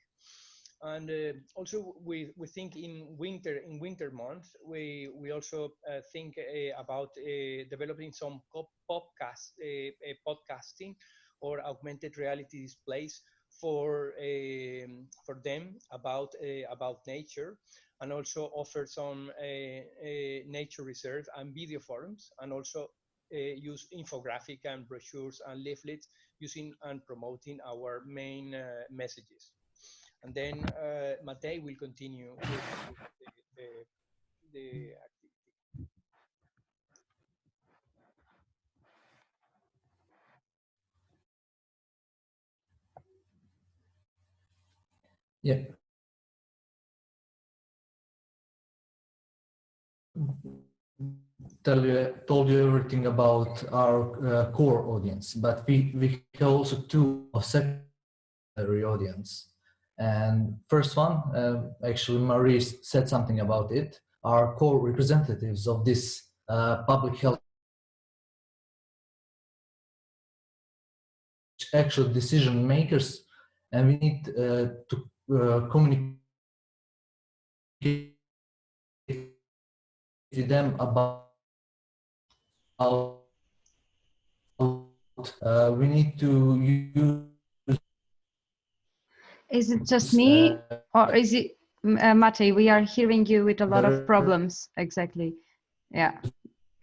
Speaker 13: And also we think in winter months, we also think about developing some podcasting or augmented reality displays for them about nature, and also offer some nature reserve and video forums, and also use infographic and brochures and leaflets using and promoting our main messages. And then Matej will continue with the activity.
Speaker 7: Yeah. Told you everything about our core audience, but we have also two secondary audience. And first one, actually Marie said something about it, are core representatives of this public health, actual decision makers, and we need to communicate with them about we need to use.
Speaker 1: Is it just me, or is it Matej? We are hearing you with a lot of problems. Exactly. Yeah.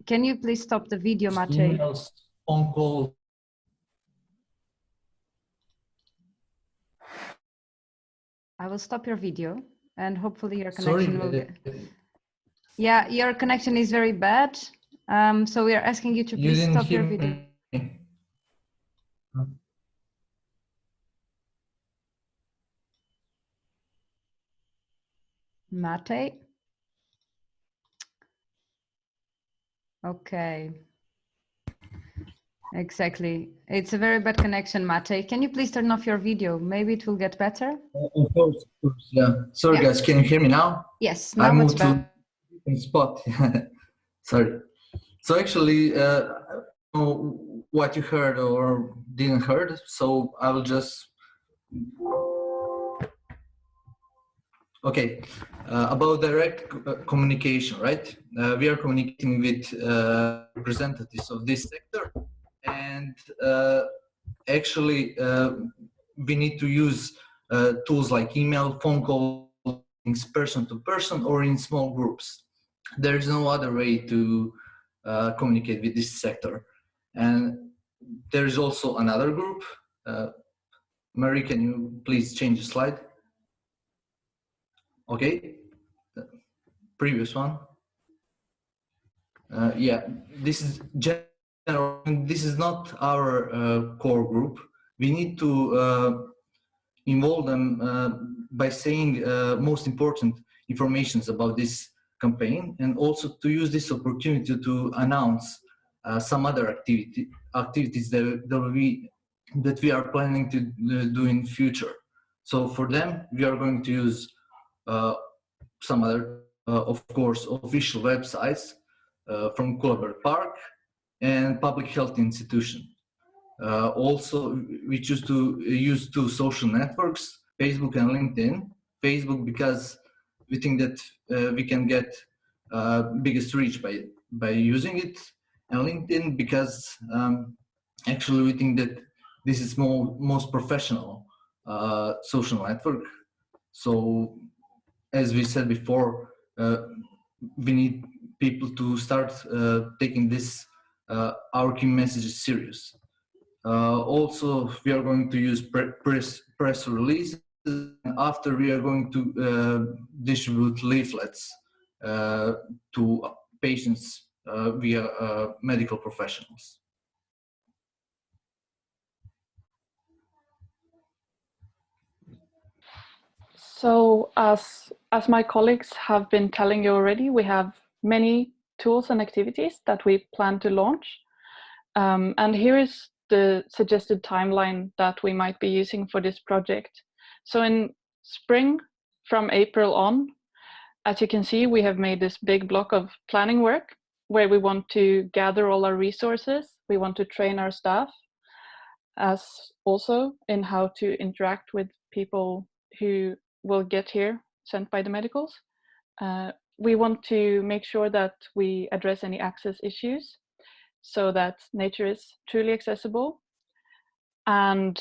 Speaker 1: Can you please stop the video, Matej?
Speaker 7: Emails, phone calls.
Speaker 1: I will stop your video, and hopefully your connection will get. Yeah, your connection is very bad. So we are asking you to please stop your video. Matej? Okay. Exactly. It's a very bad connection, Matej. Can you please turn off your video? Maybe it will get better.
Speaker 7: Of course, yeah. Sorry, guys. Can you hear me now?
Speaker 1: Yes, now it's better.
Speaker 7: I moved to a different spot. Sorry. So actually, what you heard or didn't heard. So I will just. Okay, about direct communication, right? We are communicating with representatives of this sector, and actually we need to use tools like email, phone calls, person to person, or in small groups. There is no other way to communicate with this sector. And there is also another group. Mary, can you please change the slide? Okay, previous one. Yeah, this is general. This is not our core group. We need to involve them by saying most important informations about this campaign, and also to use this opportunity to announce some other activities that we are planning to do in future. So for them, we are going to use some other, of course, official websites from Kullaberg Park and public health institution. Also, we choose to use two social networks, Facebook and LinkedIn. Facebook because we think that we can get biggest reach by using it, and LinkedIn because actually we think that this is most professional social network. So as we said before, we need people to start taking this our key messages serious. Also, we are going to use press releases. After, we are going to distribute leaflets to patients via medical professionals.
Speaker 14: So as my colleagues have been telling you already, we have many tools and activities that we plan to launch. And here is the suggested timeline that we might be using for this project. So in spring, from April on, as you can see, we have made this big block of planning work where we want to gather all our resources. We want to train our staff as also in how to interact with people who will get here sent by the medicals. We want to make sure that we address any access issues so that nature is truly accessible, and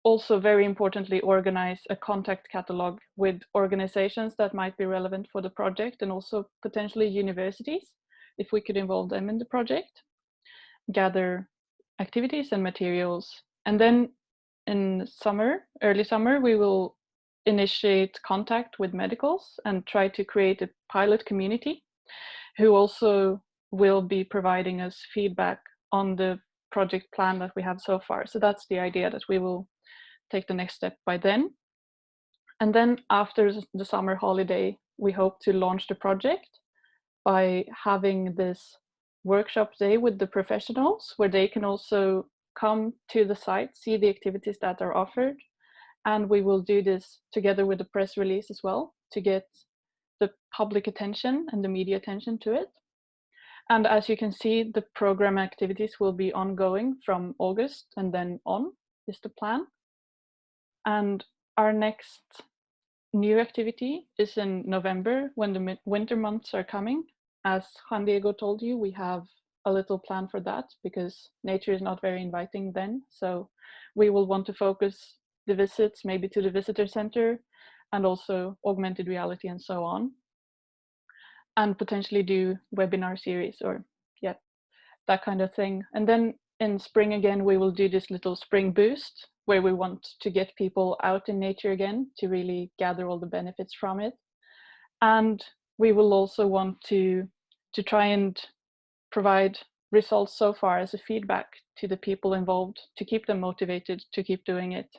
Speaker 14: also very importantly organize a contact catalog with organizations that might be relevant for the project, and also potentially universities if we could involve them in the project, gather activities and materials. And then in summer, early summer, we will initiate contact with medicals and try to create a pilot community who also will be providing us feedback on the project plan that we have so far. So that's the idea, that we will take the next step by then. And then after the summer holiday, we hope to launch the project by having this workshop day with the professionals, where they can also come to the site, see the activities that are offered. And we will do this together with the press release as well, to get the public attention and the media attention to it. And as you can see, the program activities will be ongoing from August and then on, is the plan. And our next new activity is in November, when the winter months are coming. As Juan Diego told you, we have a little plan for that because nature is not very inviting then. So we will want to focus the visits maybe to the visitor center and also augmented reality and so on, and potentially do webinar series or that kind of thing. And then in spring again, we will do this little spring boost where we want to get people out in nature again to really gather all the benefits from it. And we will also want to try and provide results so far as a feedback to the people involved to keep them motivated to keep doing it.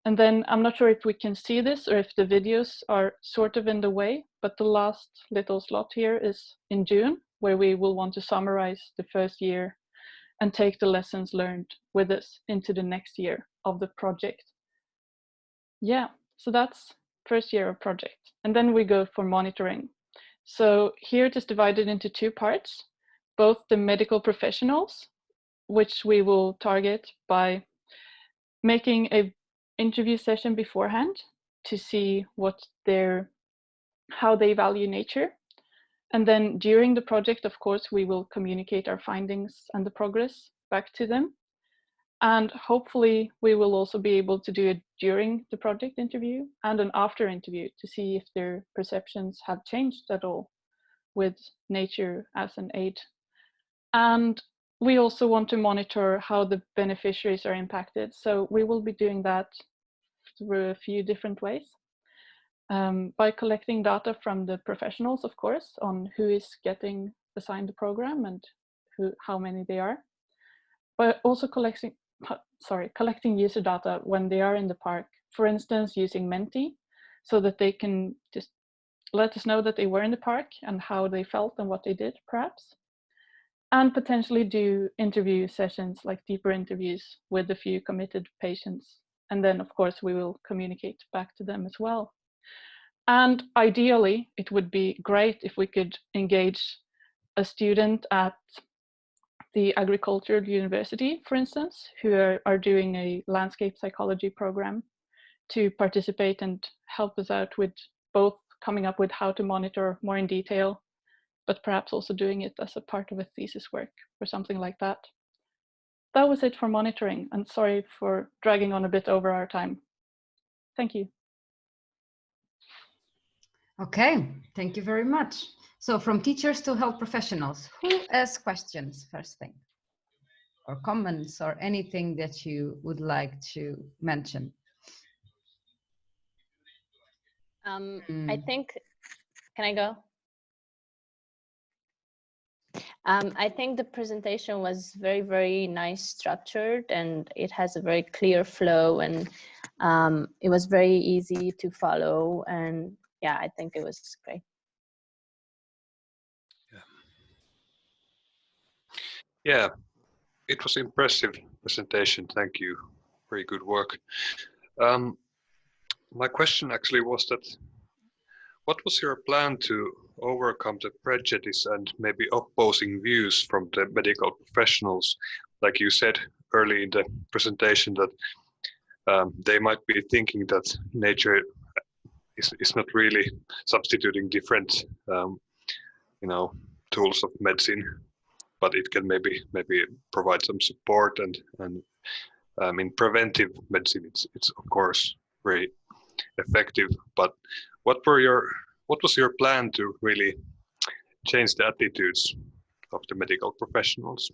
Speaker 14: And then I'm not sure if we can see this or if the videos are sort of in the way, but the last little slot here is in June, where we will want to summarize the first year and take the lessons learned with us into the next year of the project. Yeah, so that's first year of project. And then we go for monitoring. So here it is divided into two parts, both the medical professionals, which we will target by making a interview session beforehand to see how they value nature. And then during the project, of course, we will communicate our findings and the progress back to them. And hopefully we will also be able to do it during the project interview and an after interview to see if their perceptions have changed at all with nature as an aid. And we also want to monitor how the beneficiaries are impacted. So we will be doing that through a few different ways. By collecting data from the professionals, of course, on who is getting assigned the program and how many they are, but also collecting user data when they are in the park, for instance, using Menti, so that they can just let us know that they were in the park and how they felt and what they did, perhaps, and potentially do interview sessions, like deeper interviews with a few committed patients. And then, of course, we will communicate back to them as well. And ideally, it would be great if we could engage a student at the Agricultural University, for instance, who are doing a landscape psychology program, to participate and help us out with both coming up with how to monitor more in detail, but perhaps also doing it as a part of a thesis work or something like that. That was it for monitoring, and sorry for dragging on a bit over our time. Thank you.
Speaker 1: Okay, thank you very much. So from teachers to health professionals, who has questions first thing? Or comments or anything that you would like to mention?
Speaker 15: I think, can I go? I think the presentation was very, very nice structured, and it has a very clear flow, and it was very easy to follow, and yeah, I think it was great.
Speaker 4: Yeah, it was impressive presentation. Thank you. Very good work. My question actually was that, what was your plan to overcome the prejudice and maybe opposing views from the medical professionals? Like you said early in the presentation that they might be thinking that nature is not really substituting different tools of medicine, but it can maybe provide some support, and in preventive medicine it's of course very effective. But what was your plan to really change the attitudes of the medical professionals?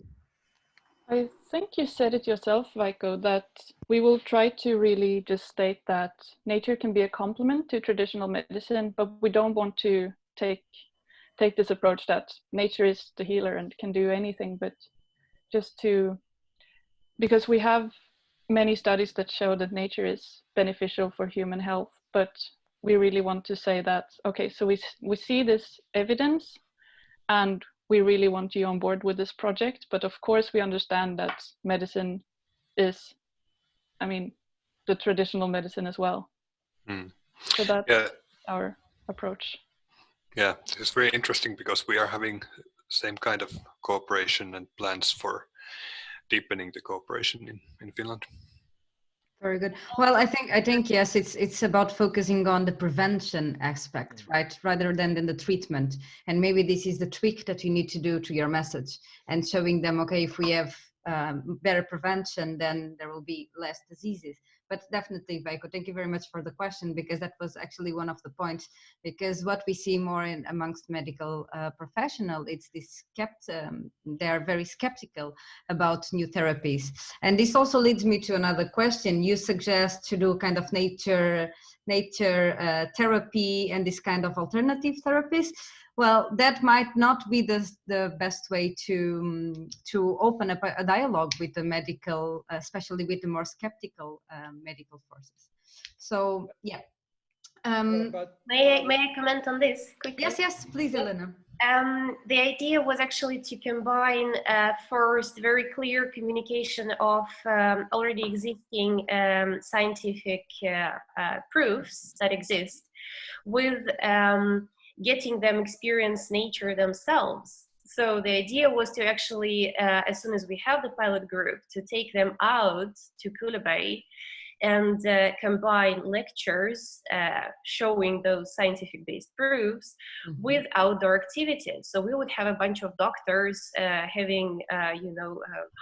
Speaker 14: I think you said it yourself, Veiko, that we will try to really just state that nature can be a complement to traditional medicine, but we don't want to take this approach that nature is the healer and can do anything, but just because we have many studies that show that nature is beneficial for human health, but we really want to say that, okay, so we see this evidence and we really want you on board with this project, but of course we understand that medicine is, the traditional medicine as well. So that's our approach.
Speaker 4: Yeah, it's very interesting because we are having same kind of cooperation and plans for deepening the cooperation in Finland.
Speaker 1: Very good. Well, I think yes, it's about focusing on the prevention aspect, right, rather than the treatment. And maybe this is the tweak that you need to do to your message, and showing them, okay, if we have better prevention, then there will be less diseases. But definitely, Veiko, thank you very much for the question, because that was actually one of the points. Because what we see more amongst medical professionals, it's this they are very skeptical about new therapies. And this also leads me to another question. You suggest to do kind of nature therapy and this kind of alternative therapies. Well, that might not be the best way to open up a dialogue with the medical, especially with the more skeptical medical forces. So, yeah.
Speaker 12: May I comment on this quickly?
Speaker 1: Yes, please, Elena.
Speaker 12: The idea was actually to combine first very clear communication of already existing scientific proofs that exist with getting them experience nature themselves. So the idea was to actually, as soon as we have the pilot group, to take them out to Kuleberg and combine lectures showing those scientific-based proofs with outdoor activities. So we would have a bunch of doctors having,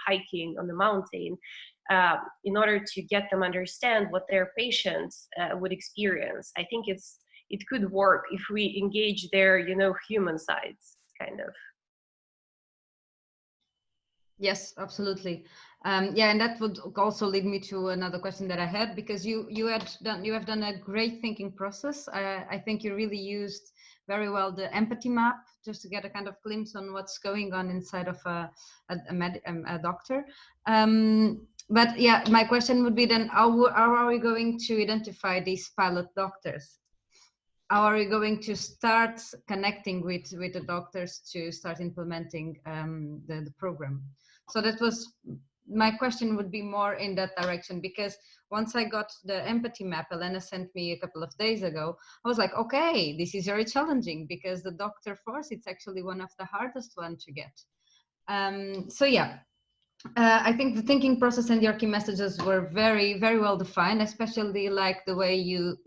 Speaker 12: hiking on the mountain in order to get them understand what their patients would experience. I think it could work if we engage their, human sides, kind of.
Speaker 1: Yes, absolutely. Yeah, and that would also lead me to another question that I had, because you have done a great thinking process. I think you really used very well the empathy map, just to get a kind of glimpse on what's going on inside of a doctor. But yeah, my question would be then, how are we going to identify these pilot doctors? How are we going to start connecting with the doctors to start implementing the program? So that was my question, would be more in that direction, because once I got the empathy map Elena sent me a couple of days ago, I was like, okay, this is very challenging, because the doctor force, it's actually one of the hardest one to get. So yeah, I think the thinking process and your key messages were very, very well defined, especially like the way you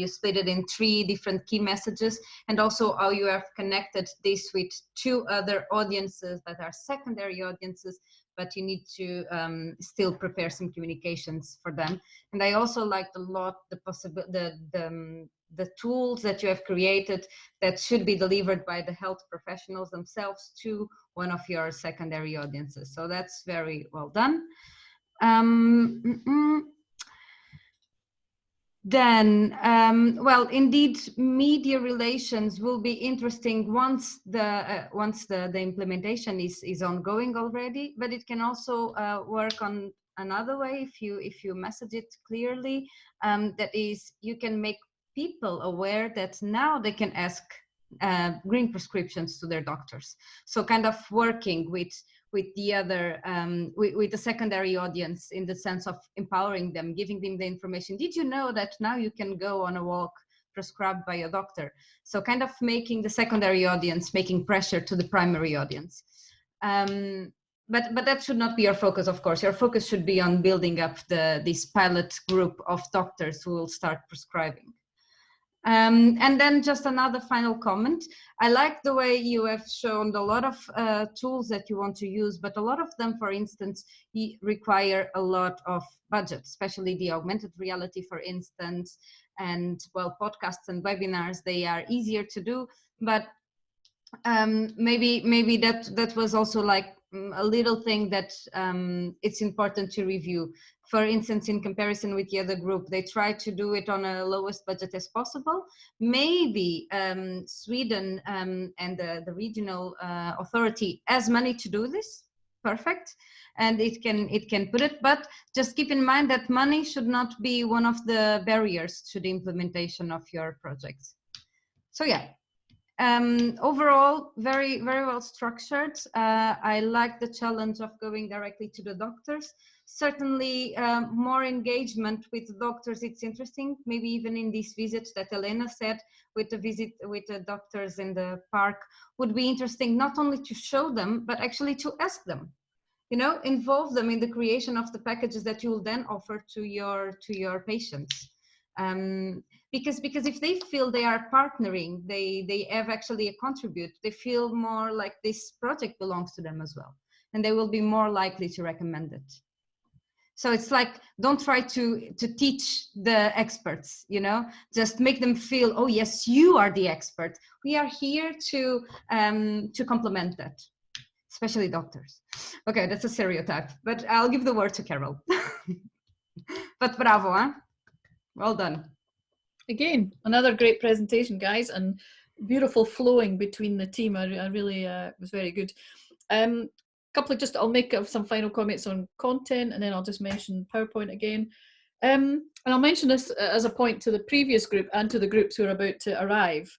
Speaker 1: split it in 3 different key messages, and also how you have connected this with 2 other audiences that are secondary audiences, but you need to still prepare some communications for them. And I also liked a lot the tools that you have created that should be delivered by the health professionals themselves to one of your secondary audiences. So that's very well done. Then, well, indeed, media relations will be interesting once the implementation is ongoing already. But it can also work on another way if you message it clearly. That is, you can make people aware that now they can ask green prescriptions to their doctors. So kind of working with the other with the secondary audience, in the sense of empowering them, giving them the information. Did you know that now you can go on a walk prescribed by a doctor? So kind of making the secondary audience, making pressure to the primary audience. But that should not be your focus, of course. Your focus should be on building up this pilot group of doctors who will start prescribing. And then just another final comment. I like the way you have shown a lot of tools that you want to use, but a lot of them, for instance, require a lot of budget, especially the augmented reality, for instance, and well, podcasts and webinars, they are easier to do, but maybe that was also like a little thing that it's important to review. For instance, in comparison with the other group, they try to do it on a lowest budget as possible. Maybe Sweden and the regional authority has money to do this, perfect, and it can put it, but just keep in mind that money should not be one of the barriers to the implementation of your project. So yeah. Overall, very, very well structured. I like the challenge of going directly to the doctors. Certainly more engagement with the doctors, it's interesting. Maybe even in this visit that Elena said, with the visit with the doctors in the park, would be interesting not only to show them, but actually to ask them. You know, involve them in the creation of the packages that you will then offer to your patients. Because if they feel they are partnering, they have actually a contribute, they feel more like this project belongs to them as well, and they will be more likely to recommend it. So it's like, don't try to teach the experts, you know, just make them feel, oh yes, you are the expert. We are here to complement that, especially doctors. Okay, that's a stereotype, but I'll give the word to Carol. But bravo, huh? Well done.
Speaker 5: Again, another great presentation, guys, and beautiful flowing between the team. I really was very good. I'll make some final comments on content, and then I'll just mention PowerPoint again. And I'll mention this as a point to the previous group and to the groups who are about to arrive.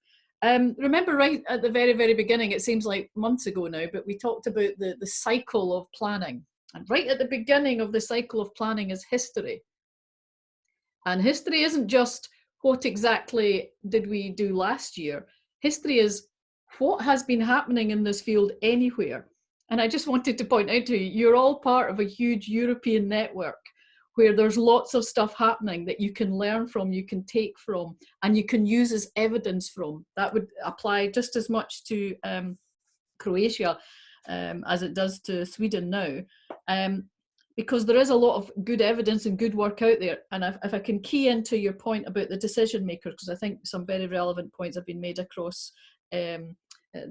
Speaker 5: Remember right at the very, very beginning, it seems like months ago now, but we talked about the cycle of planning. And right at the beginning of the cycle of planning is history. And history isn't just what exactly did we do last year. History is what has been happening in this field anywhere. And I just wanted to point out to you, you're all part of a huge European network where there's lots of stuff happening that you can learn from, you can take from, and you can use as evidence from. That would apply just as much to Croatia as it does to Sweden now. Because there is a lot of good evidence and good work out there. And if I can key into your point about the decision makers, because I think some very relevant points have been made across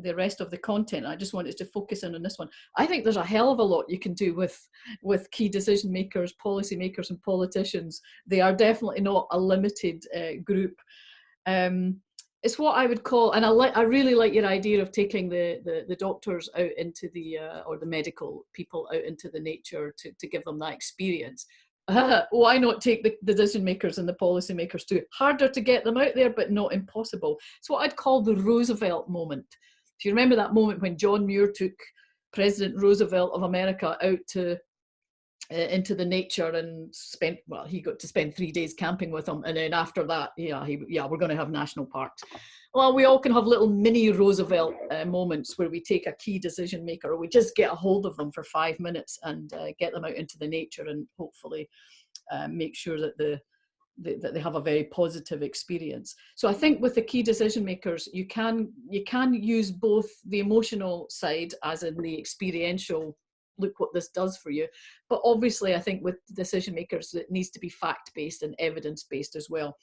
Speaker 5: the rest of the content. I just wanted to focus in on this one. I think there's a hell of a lot you can do with key decision makers, policy makers, and politicians. They are definitely not a limited group. It's what I would call, and I really like your idea of taking the doctors out into the or the medical people out into the nature to give them that experience. Why not take the decision makers and the policy makers too? Harder to get them out there, but not impossible. It's what I'd call the Roosevelt moment. If you remember that moment when John Muir took President Roosevelt of America out to into the nature and spent, well, he got to spend 3 days camping with them, and then after that, we're going to have national parks. Well, we all can have little mini Roosevelt moments where we take a key decision maker, or we just get a hold of them for 5 minutes and get them out into the nature, and hopefully make sure that that they have a very positive experience. So I think with the key decision makers, you can use both the emotional side, as in the experiential, look what this does for you. But obviously, I think with decision makers, it needs to be fact-based and evidence-based as well.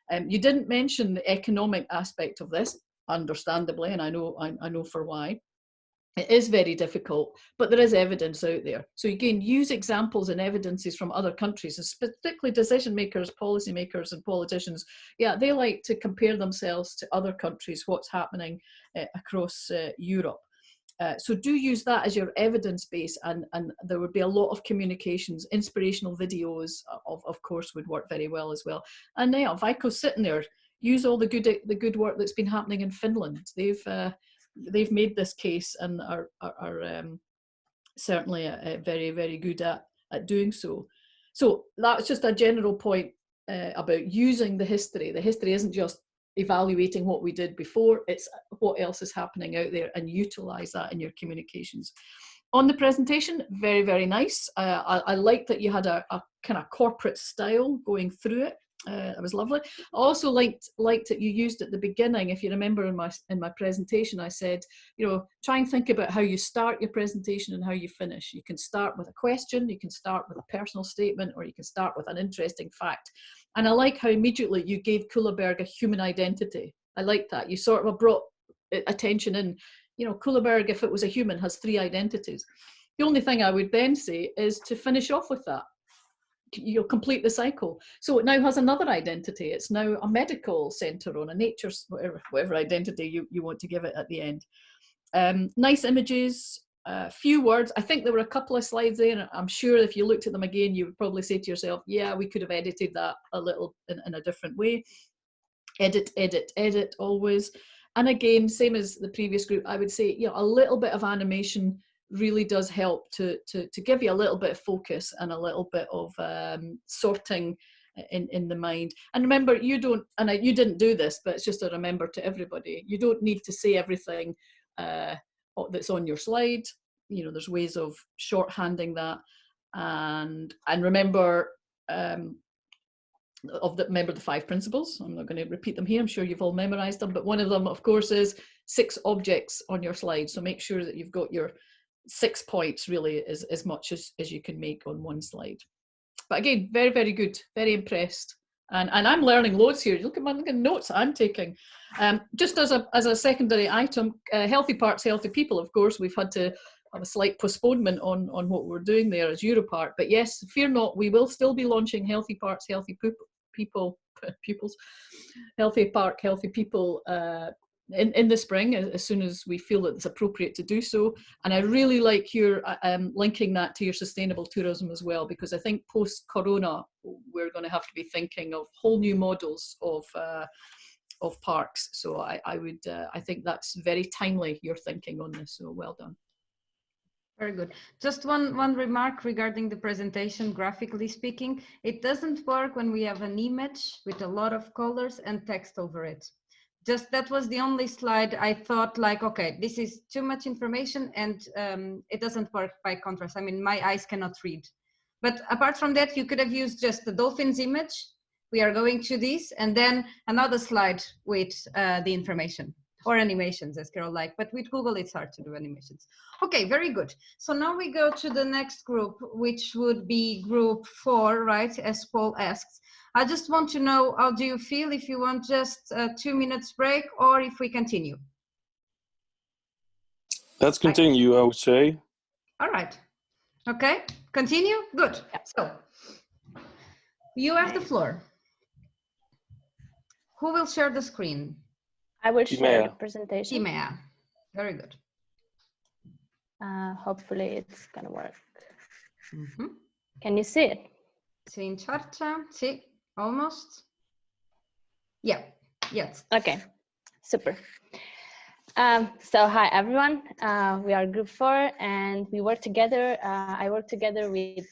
Speaker 5: You didn't mention the economic aspect of this, understandably, and I know for why. It is very difficult, but there is evidence out there. So again, use examples and evidences from other countries, and particularly decision makers, policy makers, and politicians. Yeah, they like to compare themselves to other countries, what's happening across Europe. So do use that as your evidence base, and there would be a lot of communications. Inspirational videos, of course, would work very well as well. And yeah, Vico's sitting there. Use all the good work that's been happening in Finland. They've made this case and are certainly very, very good at doing so. So that's just a general point about using the history. The history isn't just evaluating what we did before, it's what else is happening out there, and utilize that in your communications. On the presentation, very, very nice. I like that you had a kind of corporate style going through it. It was lovely. I also liked that you used at the beginning. If you remember in my presentation, I said, try and think about how you start your presentation and how you finish. You can start with a question, you can start with a personal statement, or you can start with an interesting fact. And I like how immediately you gave Kullaberg a human identity. I like that. You sort of brought attention in. Kullaberg, if it was a human, has 3 identities. The only thing I would then say is to finish off with that. You'll complete the cycle. So it now has another identity. It's now a medical centre on a nature, whatever identity you want to give it at the end. Nice images, few words. I think there were a couple of slides there, and I'm sure if you looked at them again, you would probably say to yourself, yeah, we could have edited that a little in a different way. Edit, edit, edit always. And again, same as the previous group, I would say, a little bit of animation really does help to give you a little bit of focus and a little bit of sorting in the mind. And remember, you didn't do this, but it's just a remember to everybody. You don't need to say everything that's on your slide. There's ways of shorthanding that, and remember remember the 5 principles. I'm not going to repeat them here. I'm sure you've all memorized them, but one of them, of course, is 6 objects on your slide. So make sure that you've got your 6 points really as much as you can make on one slide. But again, very, very good, very impressed. And I'm learning loads here. Look at my notes I'm taking. Just as a secondary item, Healthy Parks, Healthy People, of course, we've had to have a slight postponement on what we're doing there as Europark. But yes, fear not, we will still be launching Healthy Parks, Healthy Pupils, Healthy Park, Healthy People in the spring, as soon as we feel that it's appropriate to do so. And I really like your linking that to your sustainable tourism as well, because I think post-corona we're going to have to be thinking of whole new models of parks. So I think that's very timely, your thinking on this, so well done.
Speaker 1: Very good. Just one remark regarding the presentation, graphically speaking. It doesn't work when we have an image with a lot of colors and text over it. Just that was the only slide I thought like, okay, this is too much information, and it doesn't work by contrast. I mean, my eyes cannot read. But apart from that, you could have used just the dolphins image. We are going to this, and then another slide with the information. Or animations, as Carol liked, but with Google it's hard to do animations. Okay, very good. So now we go to the next group, which would be group 4, right, as Paul asked. I just want to know, how do you feel, if you want just a 2 minutes break or if we continue?
Speaker 8: Let's continue, I would say.
Speaker 1: All right. Okay, continue. Good. So you have the floor. Who will share the screen?
Speaker 15: I will share the presentation.
Speaker 1: Timea. Very good.
Speaker 15: Hopefully it's gonna work. Can you see it?
Speaker 1: See in charcha? See, almost. Yeah, yes.
Speaker 15: Okay, super. So hi everyone, we are group 4 and we work together. I work together with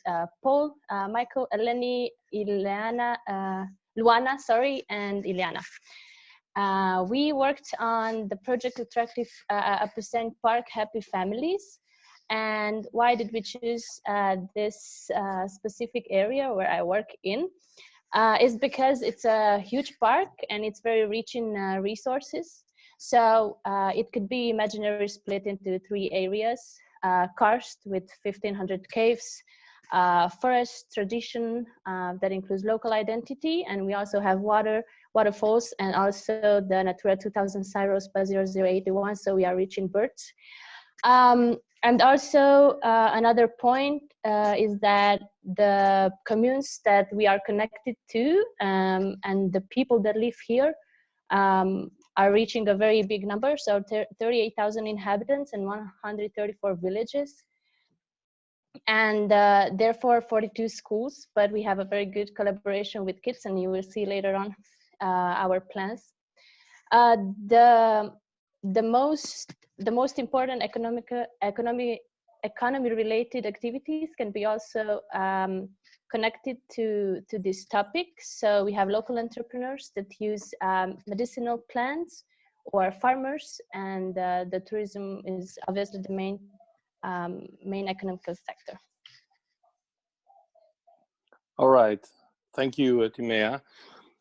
Speaker 15: Paul, Michael, Eleni, Luana, and Ileana. We worked on the project Attractive Apuseni Park Happy Families. And why did we choose this specific area where I work in? Is because it's a huge park and it's very rich in resources. So it could be imaginary split into 3 areas: karst with 1,500 caves, forest tradition that includes local identity, and we also have waterfalls, and also the Natura 2000 Syros by 0081, so we are rich in birds. And also another point is that the communes that we are connected to and the people that live here are reaching a very big number, so 38,000 inhabitants and 134 villages. And therefore 42 schools, but we have a very good collaboration with kids, and you will see later on our plans. The most important economy related activities can be also connected to this topic. So we have local entrepreneurs that use medicinal plants or farmers, and the tourism is obviously the main economical sector.
Speaker 8: All right, thank you, Timea.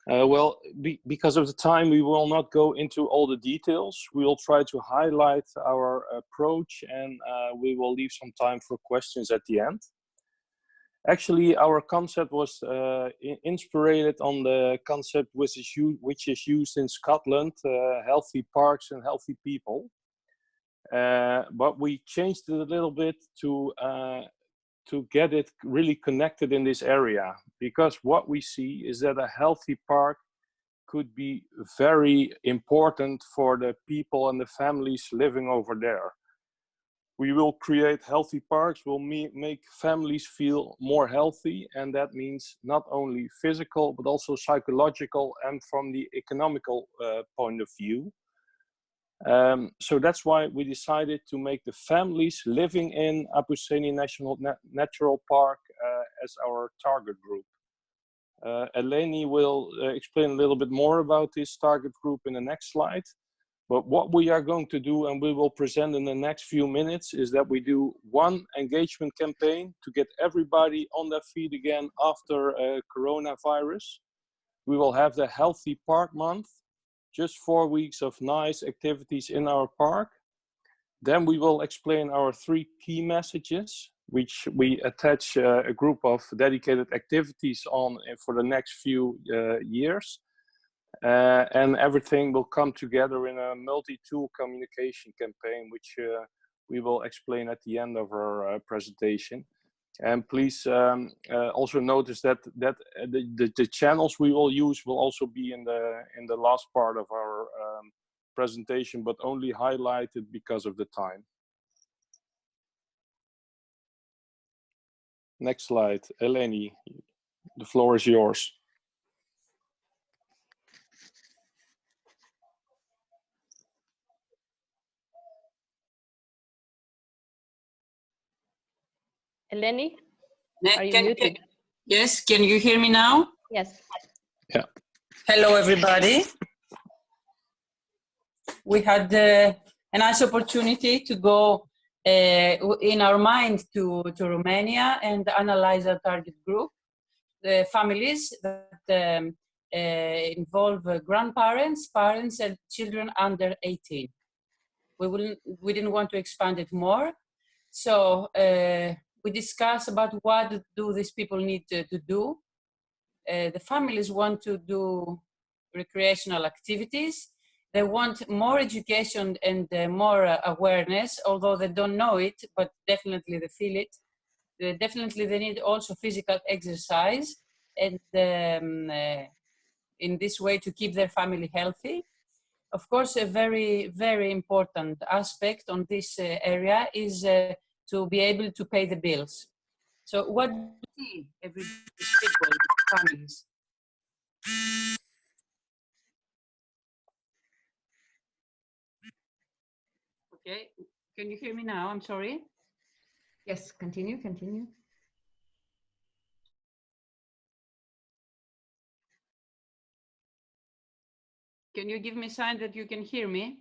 Speaker 8: Well, because of the time, we will not go into all the details. We will try to highlight our approach, and we will leave some time for questions at the end. Actually, our concept was inspired on the concept which is used in Scotland, healthy parks and healthy people. But we changed it a little bit to get it really connected in this area, because what we see is that a healthy park could be very important for the people and the families living over there. We will create healthy parks, we'll make families feel more healthy, and that means not only physical but also psychological and from the economical point of view. So that's why we decided to make the families living in Apuseni National Natural Park as our target group. Eleni will explain a little bit more about this target group in the next slide. But what we are going to do, and we will present in the next few minutes, is that we do one engagement campaign to get everybody on their feet again after coronavirus. We will have the Healthy Park Month, just 4 weeks of nice activities in our park. Then we will explain our 3 key messages, which we attach a group of dedicated activities on for the next few years. And everything will come together in a multi-tool communication campaign, which we will explain at the end of our presentation. And please also notice that the channels we will use will also be in the last part of our presentation, but only highlighted because of the time. Next slide, Eleni, the floor is yours.
Speaker 15: Eleni, are you muted?
Speaker 16: Yes, can you hear me now?
Speaker 15: Yes.
Speaker 8: Yeah.
Speaker 16: Hello, everybody. We had a nice opportunity to go in our mind to Romania and analyze our target group, the families that involve grandparents, parents, and children under 18. We didn't want to expand it more, so we discussed about what do these people need to do. The families want to do recreational activities, They want more education and more awareness, although they don't know it, but definitely they feel it. Definitely they need also physical exercise, and in this way to keep their family healthy. Of course, a very, very important aspect on this area is to be able to pay the bills. So what do you see every people, families? Okay, can you hear me now? I'm sorry.
Speaker 1: Yes, continue.
Speaker 16: Can you give me a sign that you can hear me?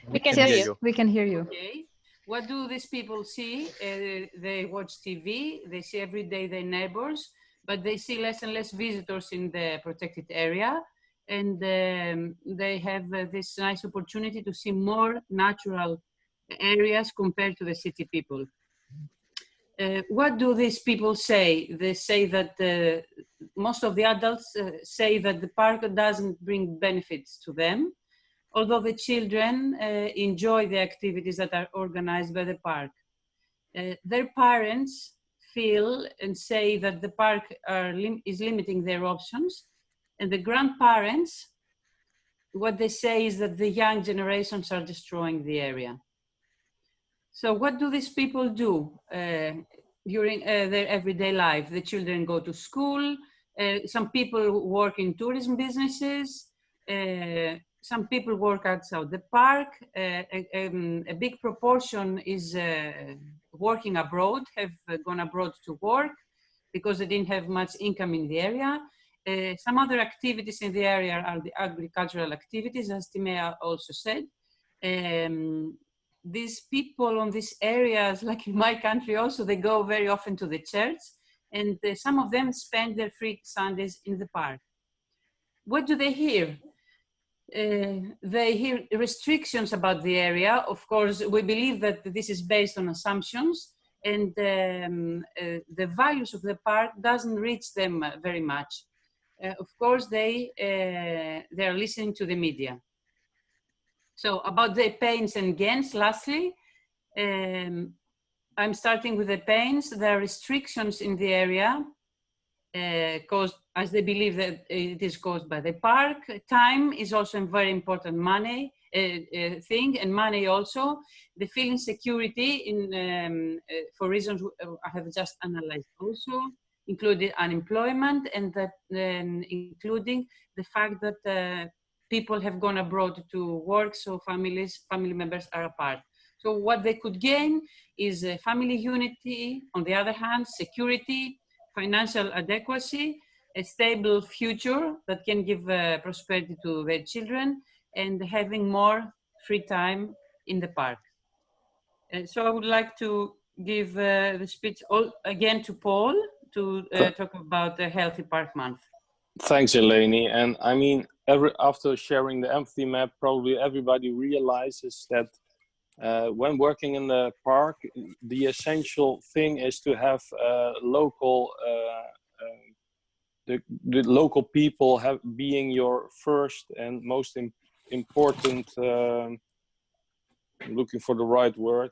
Speaker 1: We can hear you. We can hear you.
Speaker 16: Okay. What do these people see? They watch TV, they see every day their neighbors, but they see less and less visitors in the protected area. And they have this nice opportunity to see more natural areas compared to the city people. What do these people say? They say that most of the adults say that the park doesn't bring benefits to them, although the children enjoy the activities that are organized by the park. Their parents feel and say that the park is limiting their options, and the grandparents, what they say is that the young generations are destroying the area. So what do these people do during their everyday life? The children go to school, some people work in tourism businesses, some people work outside the park, a big proportion is working abroad, have gone abroad to work because they didn't have much income in the area. Some other activities in the area are the agricultural activities, as Timea also said. These people on these areas, like in my country also, they go very often to the church, and some of them spend their free Sundays in the park. What do they hear? They hear restrictions about the area. Of course, we believe that this is based on assumptions, and the values of the park doesn't reach them very much. Of course, they are listening to the media. So about the pains and gains, lastly, I'm starting with the pains. There are restrictions in the area caused, as they believe that it is caused by the park. Time is also a very important thing, and money also. The feeling security for reasons I have just analyzed also, including unemployment, and that including the fact that people have gone abroad to work, so family members are apart. So what they could gain is family unity, on the other hand, security, financial adequacy, a stable future that can give prosperity to their children, and having more free time in the park. So I would like to give the speech again to Paul to talk about the Healthy Park Month.
Speaker 8: Thanks, Eleni. And I mean, after sharing the empathy map, probably everybody realizes that when working in the park, the essential thing is to have local, the local people being your first and most important, looking for the right word,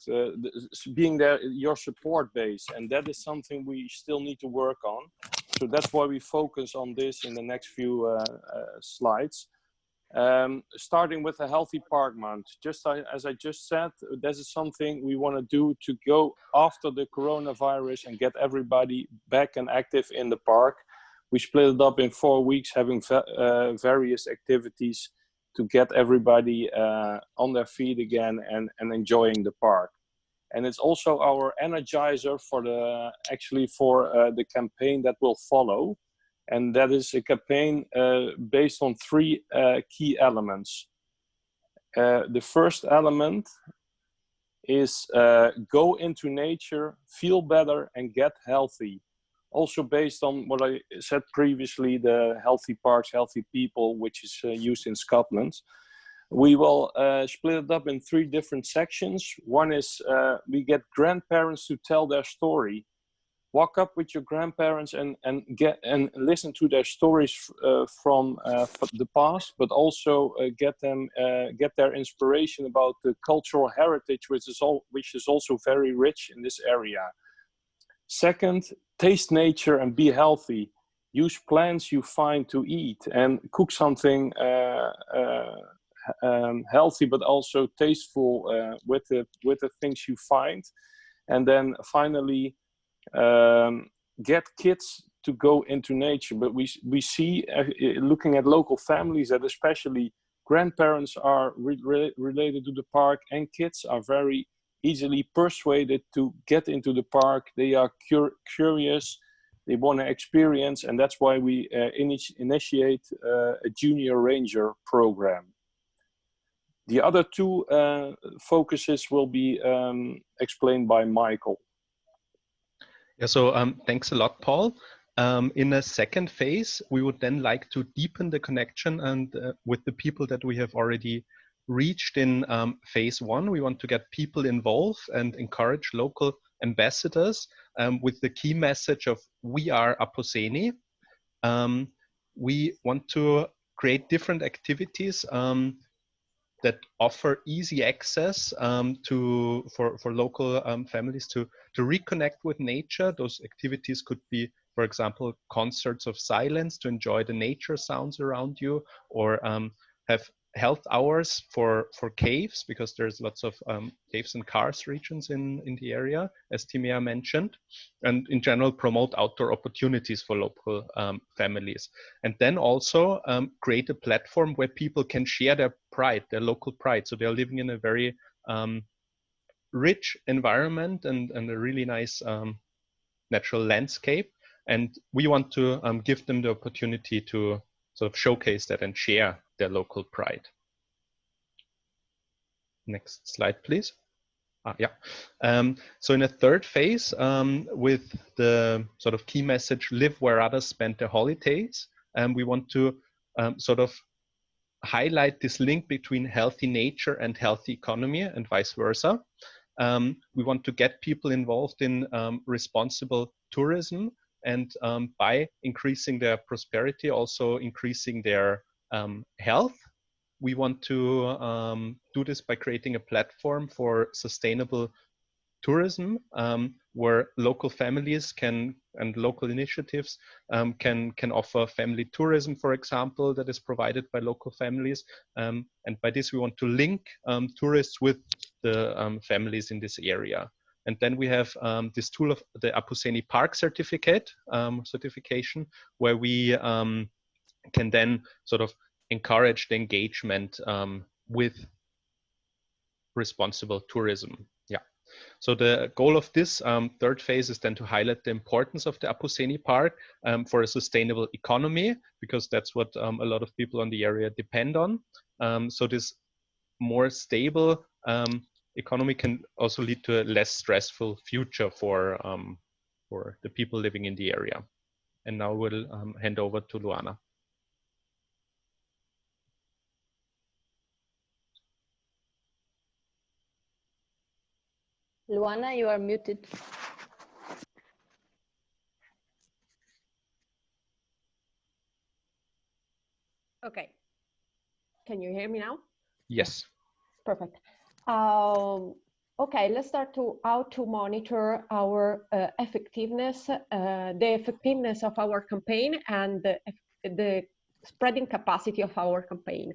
Speaker 8: being there, your support base. And that is something we still need to work on. So that's why we focus on this in the next few slides. Starting with a Healthy Park Month. Just as I just said, this is something we want to do to go after the coronavirus and get everybody back and active in the park. We split it up in 4 weeks, having various activities to get everybody on their feet again and enjoying the park. And it's also our energizer for the campaign that will follow. And that is a campaign based on 3 key elements. The first element is go into nature, feel better, and get healthy. Also based on what I said previously, the Healthy Parks, Healthy People, which is used in Scotland. We will split it up in 3 different sections. One is we get grandparents to tell their story. walk up with your grandparents and listen to their stories from the past, but also get their inspiration about the cultural heritage, which is also very rich in this area. Second, taste nature and be healthy. Use plants you find to eat and cook something healthy but also tasteful with the things you find. And then finally, get kids to go into nature. But we see, looking at local families, that especially grandparents are related to the park, and kids are very easily persuaded to get into the park. They are curious, they want to experience, and that's why we initiate a junior ranger program. The other two focuses will be explained by Michael.
Speaker 17: Yeah, so thanks a lot, Paul. In a second phase, we would then like to deepen the connection and with the people that we have already reached in phase one. We want to get people involved and encourage local ambassadors with the key message of "We are Aposeni." We want to create different activities that offer easy access for local families to reconnect with nature. Those activities could be, for example, concerts of silence to enjoy the nature sounds around you, or have health hours for caves, because there's lots of caves and karst regions in the area, as Timea mentioned, and in general promote outdoor opportunities for local families. And then also create a platform where people can share their pride, their local pride. So they're living in a very rich environment and a really nice natural landscape. And we want to give them the opportunity to sort of showcase that and share their local pride. Next slide, please. So in a third phase, with the sort of key message, live where others spend their holidays, we want to sort of highlight this link between healthy nature and healthy economy and vice versa. We want to get people involved in responsible tourism, and by increasing their prosperity, also increasing their health. We want to do this by creating a platform for sustainable tourism, where local families and local initiatives can offer family tourism, for example, that is provided by local families. And by this, we want to link tourists with the families in this area. And then we have this tool of the Aposeni Park certification, where we can then sort of encourage the engagement with responsible tourism. Yeah. So the goal of this third phase is then to highlight the importance of the Aposeni Park for a sustainable economy, because that's what a lot of people on the area depend on. So this more stable economy can also lead to a less stressful future for the people living in the area. And now we'll hand over to Luana.
Speaker 15: Luana, you are muted.
Speaker 6: Okay. Can you hear me now?
Speaker 17: Yes.
Speaker 6: Perfect. Okay, let's start to how to monitor our effectiveness, the effectiveness of our campaign and the spreading capacity of our campaign.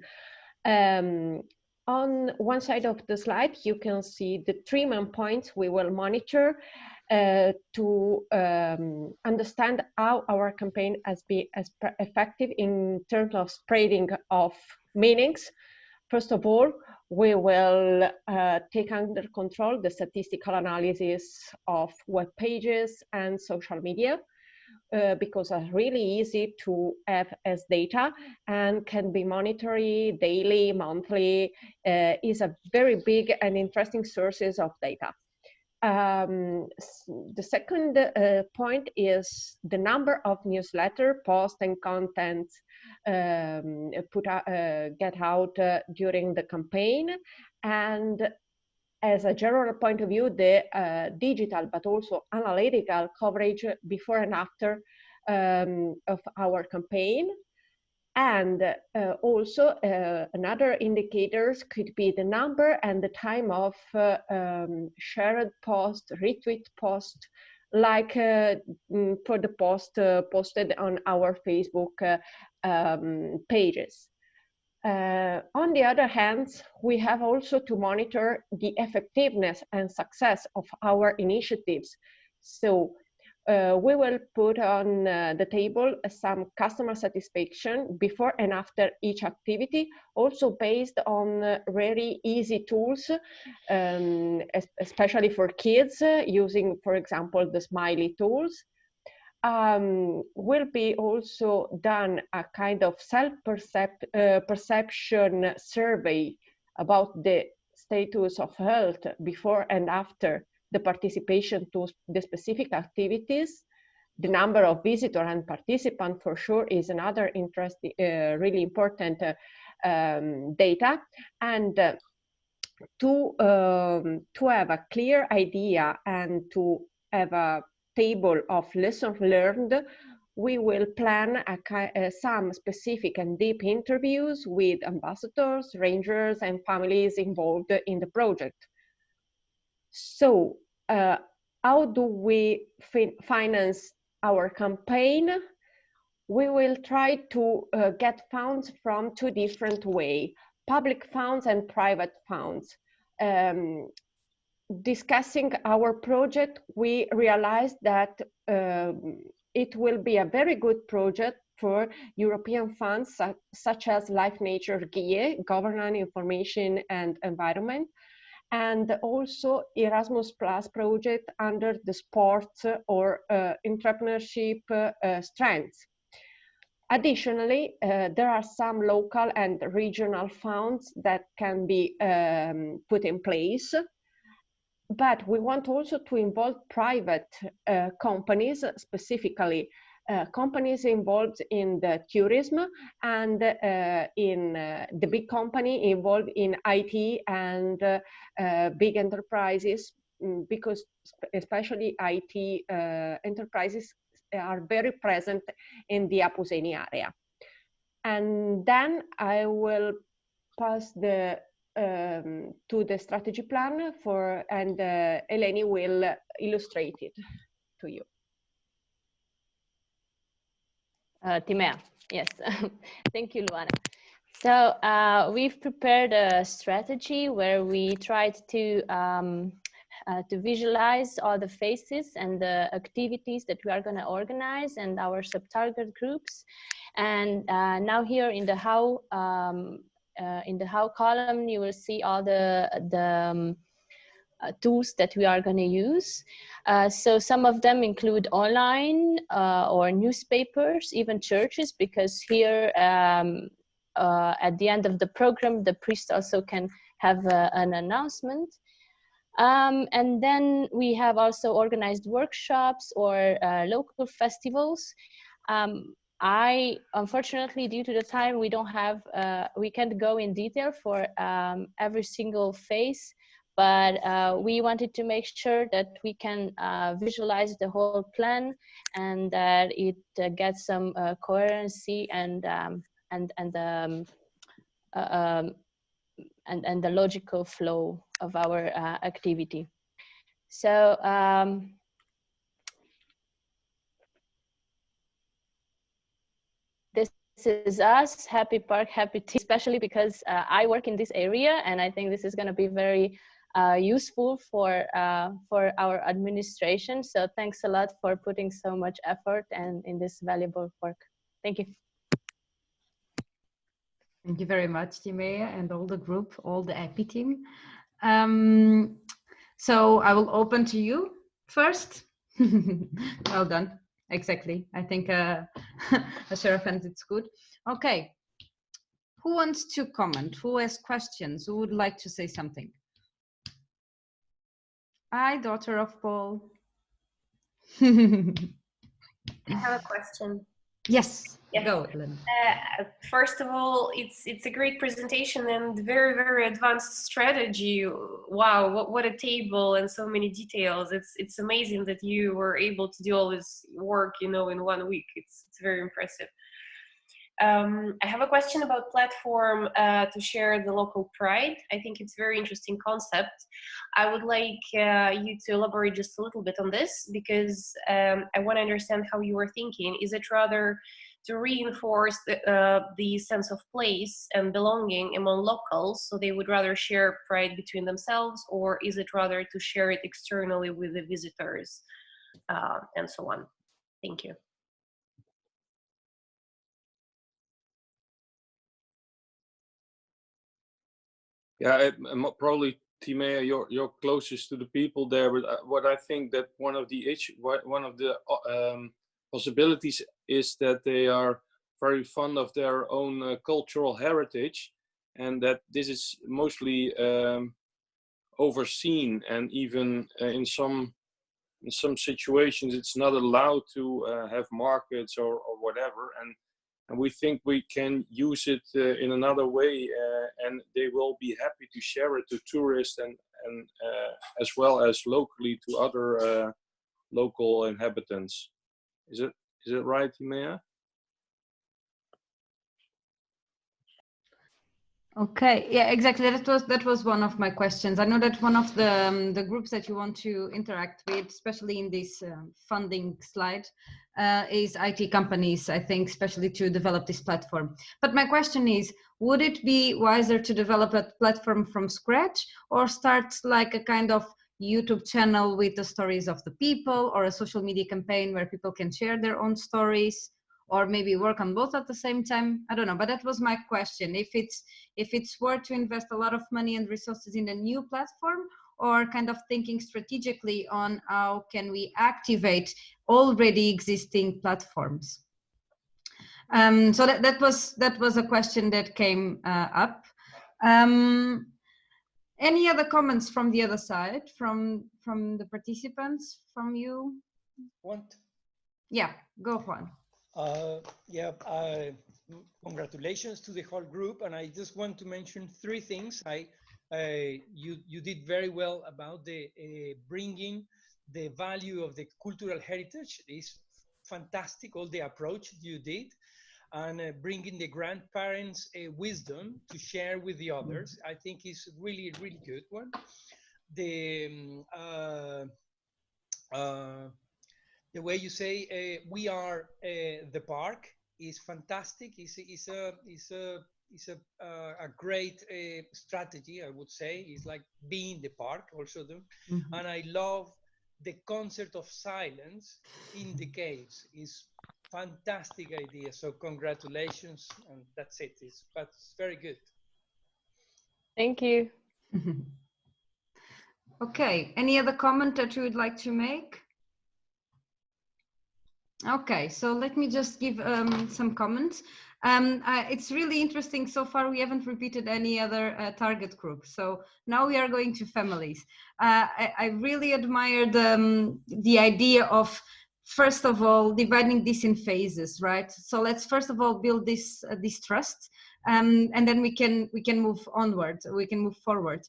Speaker 6: On one side of the slide, you can see the 3 main points we will monitor to understand how our campaign has been effective in terms of spreading of meanings. First of all, we will take under control the statistical analysis of web pages and social media, because it's really easy to have as data and can be monitored daily, monthly, is a very big and interesting sources of data. The second point is the number of newsletter, posts and content get out during the campaign, and as a general point of view, the digital but also analytical coverage before and after of our campaign. And also another indicators could be the number and the time of shared post, retweet post, like for the post posted on our Facebook pages. On the other hand, we have also to monitor the effectiveness and success of our initiatives. So we will put on the table some customer satisfaction before and after each activity, also based on very easy tools, especially for kids, using, for example, the Smiley tools. Will be also done a kind of self-perception survey about the status of health before and after the participation to the specific activities. The number of visitors and participants for sure is another interesting, really important data. And to have a clear idea and to have a table of lessons learned, we will plan some specific and deep interviews with ambassadors, rangers, and families involved in the project. So how do we finance our campaign? We will try to get funds from two different ways, public funds and private funds. Discussing our project, we realized that it will be a very good project for European funds such as Life Nature GIE, Governance, Information and Environment, and also Erasmus Plus project under the sports or entrepreneurship strands. Additionally, there are some local and regional funds that can be put in place, but we want also to involve private companies, specifically companies involved in the tourism and in the big company involved in IT and big enterprises, because especially IT enterprises are very present in the Apuseni area. And then I will pass the to the strategy plan and Eleni will illustrate it to you.
Speaker 15: Timea, yes. Thank you, Luana. So we've prepared a strategy where we tried to visualize all the phases and the activities that we are going to organize and our sub-target groups. And now here in the how column, you will see all the tools that we are going to use. So some of them include online or newspapers, even churches, because here at the end of the program, the priest also can have an announcement. And then we have also organized workshops or local festivals. Unfortunately, due to the time, we don't have, we can't go in detail for every single phase, but we wanted to make sure that we can visualize the whole plan and that it gets some coherency and the logical flow of our activity. So this is us, Happy Park, Happy Tea, especially because I work in this area, and I think this is going to be very useful for our administration. So thanks a lot for putting so much effort and in this valuable work. Thank you.
Speaker 1: Thank you very much, Timea, and all the group, all the EPI team. So I will open to you first. Well done. Exactly. I think Sherafant, it's good. Okay. Who wants to comment? Who has questions? Who would like to say something? I, daughter of Paul.
Speaker 18: I have a question.
Speaker 1: Yes. Go, Elena.
Speaker 12: First of all, it's a great presentation and very, very advanced strategy. Wow, what a table and so many details. It's amazing that you were able to do all this work, in 1 week. It's very impressive. I have a question about platform to share the local pride. I think it's a very interesting concept. I would like you to elaborate just a little bit on this, because I want to understand how you were thinking. Is it rather to reinforce the sense of place and belonging among locals, so they would rather share pride between themselves, or is it rather to share it externally with the visitors and so on? Thank you.
Speaker 8: Yeah, probably Timea, you're closest to the people there. But what I think that one of the possibilities is that they are very fond of their own cultural heritage, and that this is mostly overseen, and even in some situations it's not allowed to have markets or whatever. And we think we can use it in another way, and they will be happy to share it to tourists and as well as locally to other local inhabitants. Is it right, Timea?
Speaker 1: Okay, yeah, exactly. That was one of my questions. I know that one of the groups that you want to interact with, especially in this funding slide, is IT companies, I think, especially to develop this platform. But my question is, would it be wiser to develop a platform from scratch, or start like a kind of YouTube channel with the stories of the people, or a social media campaign where people can share their own stories? Or maybe work on both at the same time? I don't know, but that was my question. If it's worth to invest a lot of money and resources in a new platform, or kind of thinking strategically on how can we activate already existing platforms. So that was a question that came up. Any other comments from the other side, from the participants, from you?
Speaker 13: Want?
Speaker 1: Yeah, go Juan.
Speaker 13: Congratulations to the whole group, and I just want to mention 3 things. You did very well about the bringing the value of the cultural heritage. It's fantastic, all the approach you did, and bringing the grandparents' wisdom to share with the others. I think is really good one. The way you say we are the park is fantastic. Is a great strategy, I would say. It's like being the park also. And I love the concept of silence in the caves. Is fantastic idea. So congratulations, and that's it. But it's very good.
Speaker 6: Thank you.
Speaker 1: Okay, any other comment that you would like to make? Okay, so let me just give some comments. It's really interesting. So far, we haven't repeated any other target group. So now we are going to families. I really admire the idea of, first of all, dividing this in phases, right? So let's first of all build this trust, and then we can move onward. We can move forward.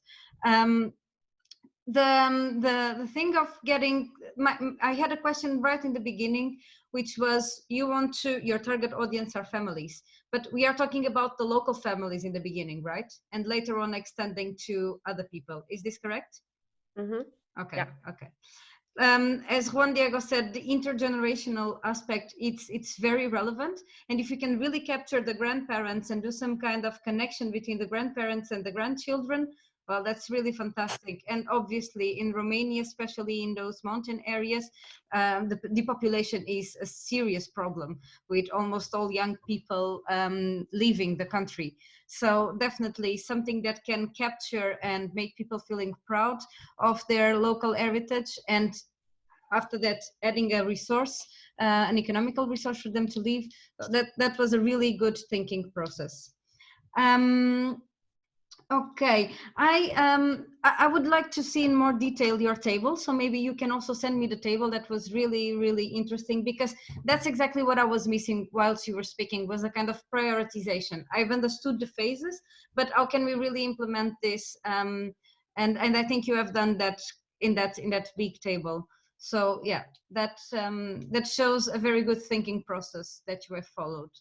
Speaker 1: The thing of getting I had a question right in the beginning, which was your target audience are families, but we are talking about the local families in the beginning, right? And later on extending to other people. Is this correct?
Speaker 6: Mm-hmm.
Speaker 1: Okay.
Speaker 6: Yeah.
Speaker 1: Okay. As Juan Diego said, the intergenerational aspect, it's very relevant. And if you can really capture the grandparents and do some kind of connection between the grandparents and the grandchildren, well, that's really fantastic. And obviously in Romania, especially in those mountain areas, the depopulation is a serious problem, with almost all young people leaving the country. So definitely something that can capture and make people feeling proud of their local heritage, and after that adding a resource, an economical resource for them to live. That was a really good thinking process. Okay, I would like to see in more detail your table. So maybe you can also send me the table. That was really interesting, because that's exactly what I was missing whilst you were speaking, was a kind of prioritization. I've understood the phases, but how can we really implement this? And I think you have done that in that big table. So yeah, that shows a very good thinking process that you have followed.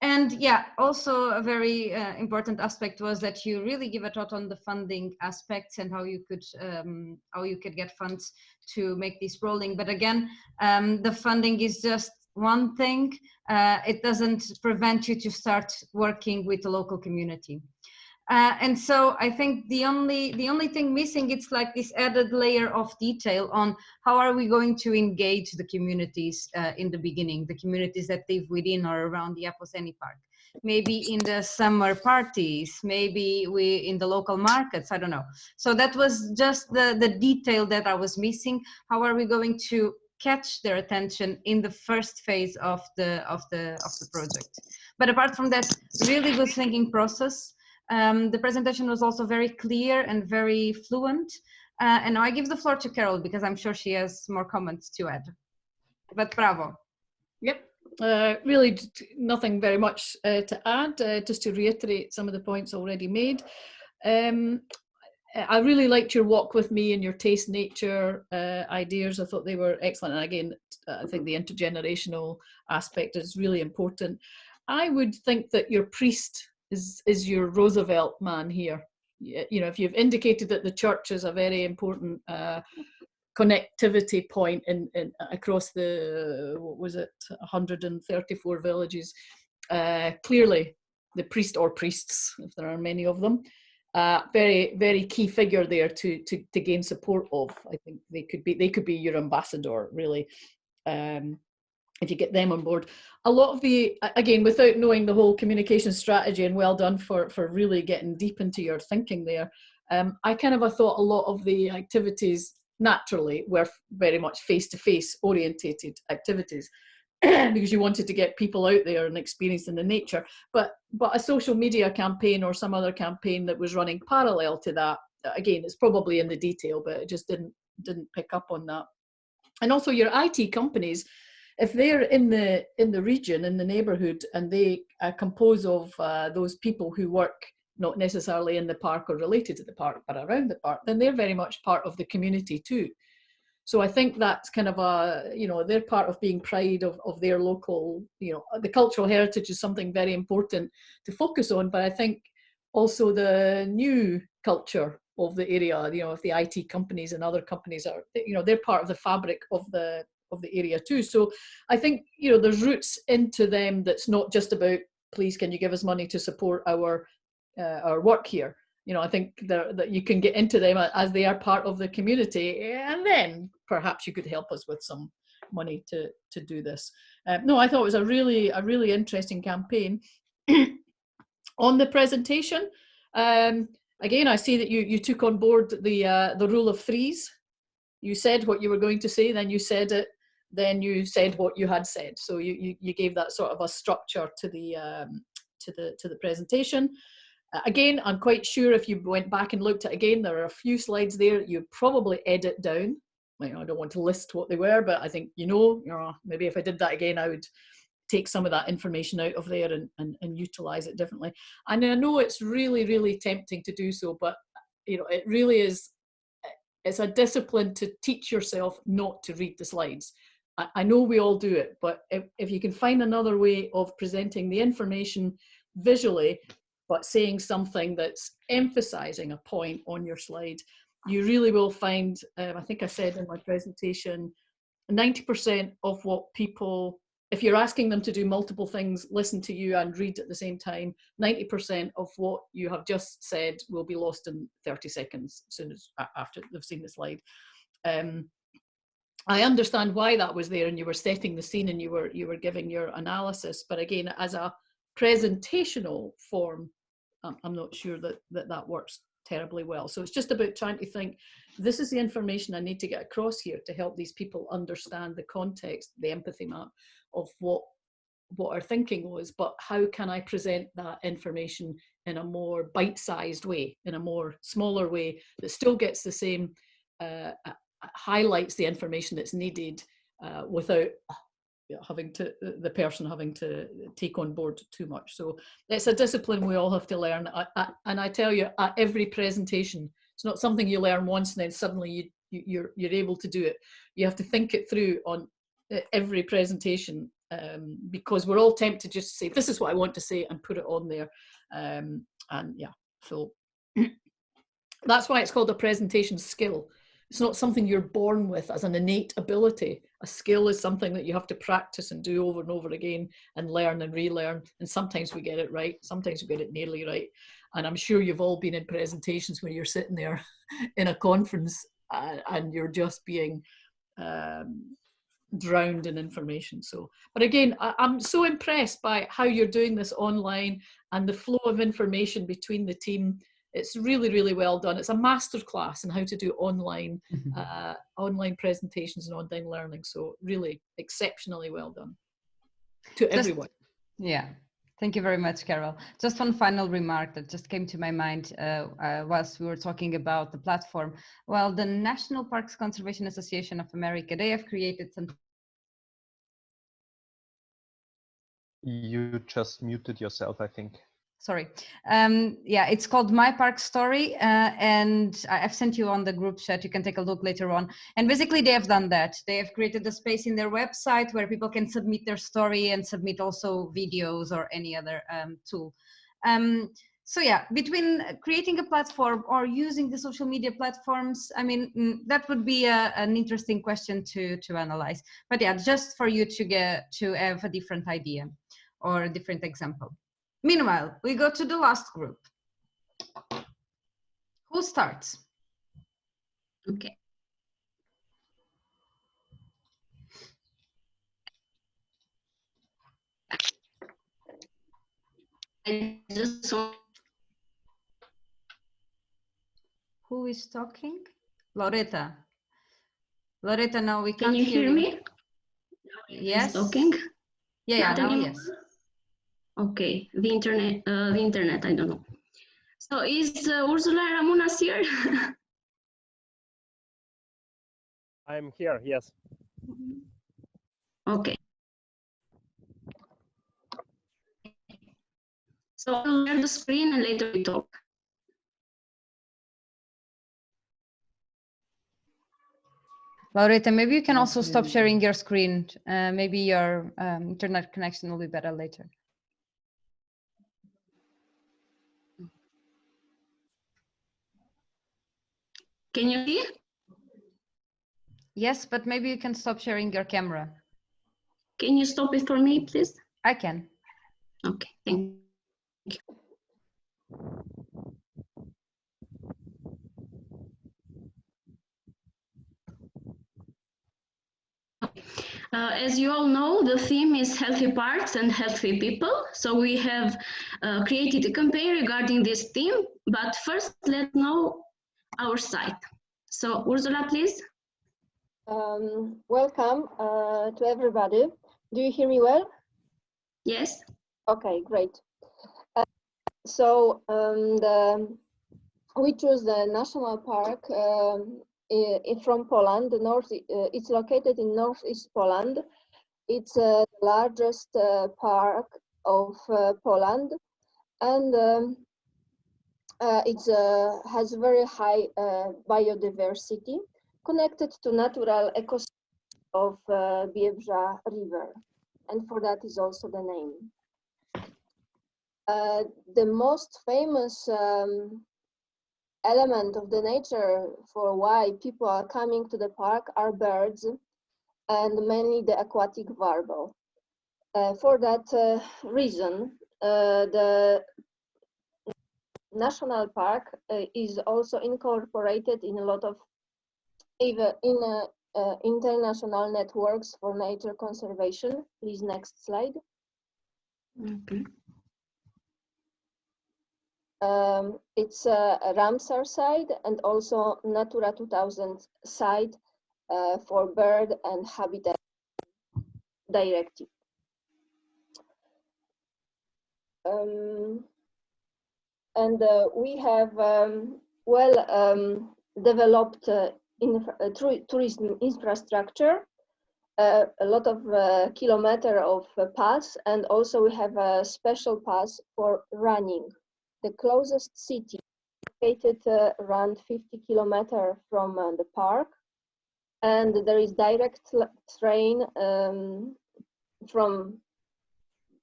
Speaker 1: And yeah, also a very important aspect was that you really give a thought on the funding aspects and how you could get funds to make this rolling. But again, the funding is just one thing. It doesn't prevent you to start working with the local community. And so I think the only thing missing, it's like this added layer of detail on how are we going to engage the communities in the beginning, the communities that live within or around the Aposeni Park. Maybe in the summer parties, maybe in the local markets, I don't know. So that was just the detail that I was missing. How are we going to catch their attention in the first phase of the project? But apart from that, really good thinking process. The presentation was also very clear and very fluent. And now I give the floor to Carol, because I'm sure she has more comments to add. But bravo.
Speaker 5: Yep, really nothing very much to add, just to reiterate some of the points already made. I really liked your walk with me and your taste nature ideas. I thought they were excellent. And again, I think the intergenerational aspect is really important. I would think that your priest is your Roosevelt man here. You know, if you've indicated that the church is a very important connectivity point in across the, what was it, 134 villages, clearly the priest or priests, if there are many of them, very key figure there to gain support of. I think they could be your ambassador, really. If you get them on board. A lot of the, again, without knowing the whole communication strategy, and well done for really getting deep into your thinking there, I thought a lot of the activities naturally were very much face-to-face orientated activities because you wanted to get people out there and experiencing the nature. But a social media campaign or some other campaign that was running parallel to that, again, it's probably in the detail, but it just didn't pick up on that. And also your IT companies, if they're in the region, in the neighborhood, and they compose of those people who work not necessarily in the park or related to the park, but around the park, then they're very much part of the community too. So I think that's kind of they're part of being proud of their local, the cultural heritage is something very important to focus on, but I think also the new culture of the area, if the IT companies and other companies are, they're part of the fabric of the area too. So I think, there's roots into them that's not just about, please, can you give us money to support our work here? I think that you can get into them as they are part of the community, and then perhaps you could help us with some money to do this. No, I thought it was a really interesting campaign. On the presentation, again, I see that you took on board the rule of threes. You said what you were going to say, then you said it, then you said what you had said. So you gave that sort of a structure to the presentation. Again, I'm quite sure if you went back and looked at it again, there are a few slides there you probably edit down. I don't want to list what they were, but I think maybe if I did that again, I would take some of that information out of there and utilize it differently. And I know it's really tempting to do so, but it really is. It's a discipline to teach yourself not to read the slides. I know we all do it, but if you can find another way of presenting the information visually, but saying something that's emphasizing a point on your slide, you really will find, I think I said in my presentation, 90% of what people, if you're asking them to do multiple things, listen to you and read at the same time, 90% of what you have just said will be lost in 30 seconds as soon as after they've seen the slide. I understand why that was there, and you were setting the scene and you were giving your analysis, but again, as a presentational form, I'm not sure that works terribly well. So it's just about trying to think, this is the information I need to get across here to help these people understand the context, the empathy map of what what our thinking was, but how can I present that information in a more bite-sized way, in a more smaller way that still gets the same, highlights the information that's needed without having to, the person having to take on board too much. So it's a discipline we all have to learn. And I tell you, at every presentation, it's not something you learn once and then suddenly you're able to do it. You have to think it through on every presentation, because we're all tempted just to say, this is what I want to say, and put it on there. And yeah, so that's why it's called a presentation skill. It's not something you're born with as an innate ability. A skill is something that you have to practice and do over and over again and learn and relearn. And sometimes we get it right, sometimes we get it nearly right. And I'm sure you've all been in presentations where you're sitting there in a conference and you're just being drowned in information. So, but again, I'm so impressed by how you're doing this online and the flow of information between the team. It's really, really well done. It's a masterclass in how to do online online presentations and online learning. So really exceptionally well done to everyone.
Speaker 1: Yeah. Thank you very much, Carol. Just one final remark that just came to my mind whilst we were talking about the platform. Well, the National Parks Conservation Association of America, they have created some...
Speaker 17: You just muted yourself, I think.
Speaker 1: Sorry. Yeah, it's called My Park Story, and I've sent you on the group chat. You can take a look later on. And basically, they have done that. They have created a space in their website where people can submit their story and submit also videos or any other tool. So yeah, between creating a platform or using the social media platforms, I mean, that would be an interesting question to analyze. But yeah, just for you to have a different idea or a different example. Meanwhile, we go to the last group. Who starts?
Speaker 18: Okay. I just want...
Speaker 1: Who is talking? Loretta. Loretta, no, we can't
Speaker 18: Can you hear me?
Speaker 1: Yes.
Speaker 18: Talking?
Speaker 1: Yeah, now yes.
Speaker 18: Okay, the internet, I don't know. So is Ursula Ramunas here?
Speaker 2: I'm here, yes.
Speaker 18: Okay. So I'll share the screen and later we talk.
Speaker 1: Laureta, maybe you can also stop sharing your screen. Maybe your internet connection will be better later.
Speaker 18: Can you see?
Speaker 1: Yes, but maybe you can stop sharing your camera.
Speaker 18: Can you stop it for me, please?
Speaker 1: I can.
Speaker 18: Okay, thank you. As you all know, the theme is healthy parks and healthy people. So we have created a campaign regarding this theme, but first let's know our site. So Ursula, please.
Speaker 19: Welcome to everybody. Do you hear me well?
Speaker 18: Yes.
Speaker 19: Okay, great. We choose the national park from Poland. It's located in northeast Poland. It's the largest park of Poland, and it has very high biodiversity, connected to natural ecosystem of Biebrzα River, and for that is also the name. The most famous element of the nature for why people are coming to the park are birds, and mainly the aquatic warble. For that reason, the national park is also incorporated in a lot of international networks for nature conservation. Please, next slide.
Speaker 18: Okay.
Speaker 19: It's a Ramsar site and also Natura 2000 site for bird and habitat directive. we have developed tourism infrastructure, a lot of kilometer of paths, and also we have a special path for running. The closest city located around 50 kilometers from the park, and there is direct train from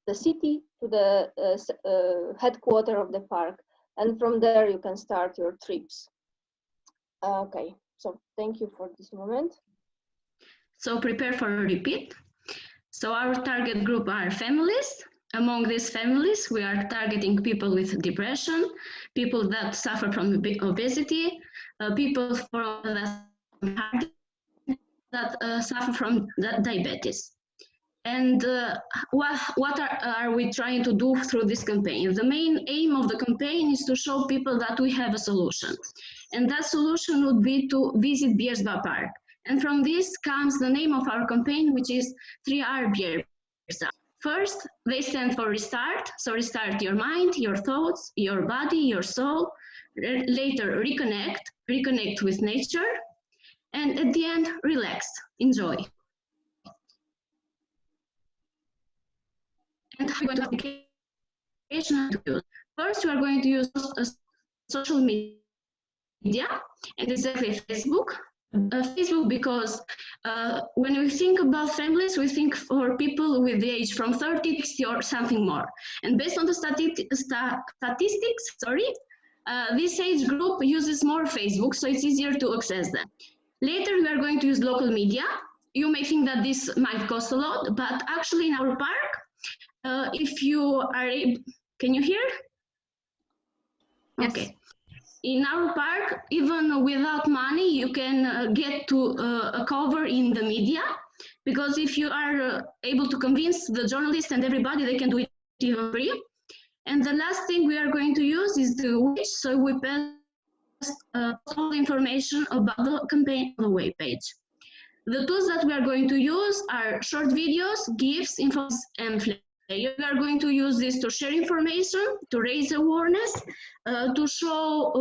Speaker 19: the city to the headquarters of the park, and from there you can start your trips. Okay, so thank you for this moment.
Speaker 18: So prepare for a repeat. So our target group are families. Among these families, we are targeting people with depression, people that suffer from obesity, people that suffer from diabetes. And what are we trying to do through this campaign? The main aim of the campaign is to show people that we have a solution. And that solution would be to visit Bierzba Park. And from this comes the name of our campaign, which is 3R Bierzba. First, they stand for restart. So restart your mind, your thoughts, your body, your soul. Later, reconnect with nature. And at the end, relax, enjoy. And how are we going to application to use? First, we are going to use social media, and exactly Facebook. Facebook, because when we think about families, we think for people with the age from 30 to 60 or something more. And based on the statistics, this age group uses more Facebook, so it's easier to access them. Later, we are going to use local media. You may think that this might cost a lot, but actually in our park, if you are able, can you hear?
Speaker 1: Yes.
Speaker 18: Okay. In our park, even without money, you can get to a cover in the media, because if you are able to convince the journalists and everybody, they can do it even free. And the last thing we are going to use is the webpage. So we pass all the information about the campaign on the web page. The tools that we are going to use are short videos, GIFs, infos, and flyers. We are going to use this to share information, to raise awareness, to show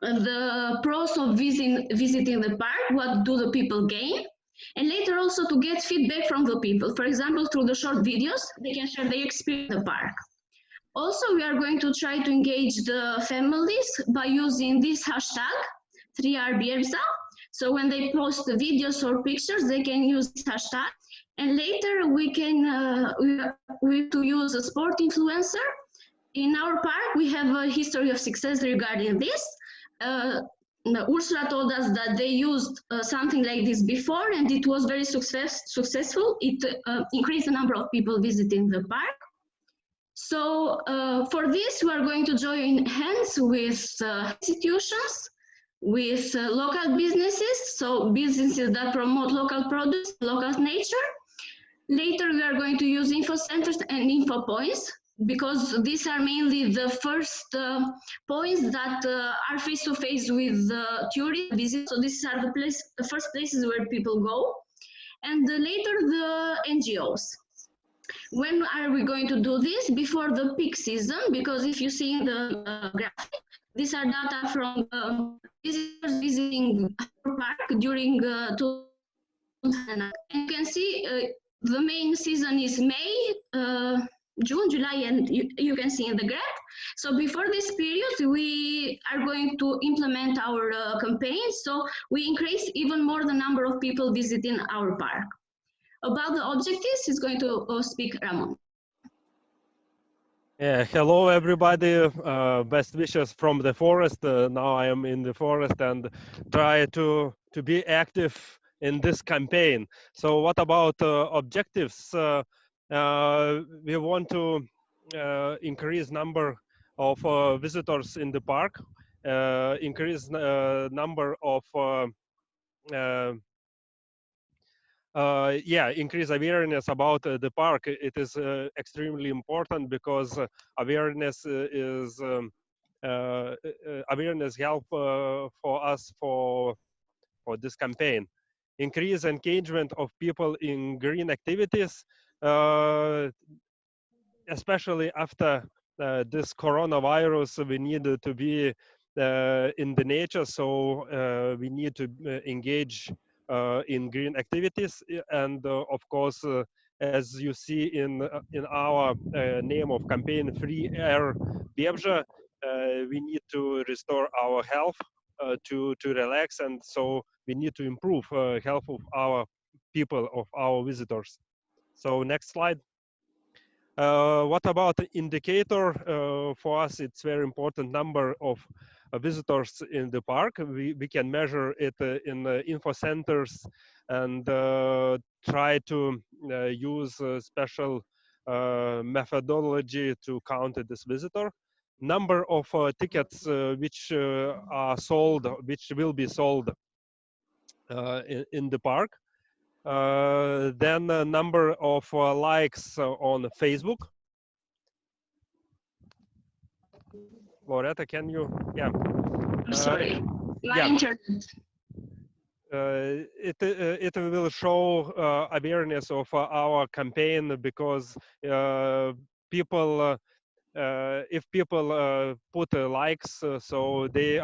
Speaker 18: the pros of visiting the park, what do the people gain, and later also to get feedback from the people. For example, through the short videos, they can share their experience in the park. Also, we are going to try to engage the families by using this hashtag, 3R Bierzba. So when they post the videos or pictures, they can use this hashtag. And later we can we to use a sport influencer. In our park, we have a history of success regarding this. Ursula told us that they used something like this before, and it was very successful. It increased the number of people visiting the park. So for this, we are going to join hands with institutions, with local businesses, so businesses that promote local produce, local nature. Later, we are going to use info centers and info points, because these are mainly the first points that are face-to-face with tourist visitors. So these are the first places where people go. And later, the NGOs. When are we going to do this? Before the peak season, because if you see in the graphic, these are data from visitors visiting our park during 2009. You can see the main season is May, June, July, and you can see in the graph. So before this period, we are going to implement our campaign, so we increase even more the number of people visiting our park. About the objectives, is going to speak Ramon.
Speaker 2: Yeah, hello everybody. Best wishes from the forest. Now I am in the forest and try to be active in this campaign. So what about objectives? We want to increase number of visitors in the park, increase number of increase awareness about the park. It is extremely important, because awareness is awareness help for us for this campaign. Increase engagement of people in green activities. especially after this coronavirus, we need to be in the nature, so we need to engage in green activities, and of course, as you see in our name of campaign, Free Air Biebrzę, we need to restore our health, to relax, and so we need to improve health of our people, of our visitors. So next slide. What about the indicator? For us, it's very important number of visitors in the park. We can measure it in info centers and try to use a special methodology to count this visitor. Number of tickets which are sold, which will be sold in the park. Then a number of likes on Facebook. Loretta, can you? Yeah.
Speaker 18: I'm sorry. My
Speaker 2: yeah.
Speaker 18: internet.
Speaker 2: It will show awareness of our campaign, because people, if people put likes, so they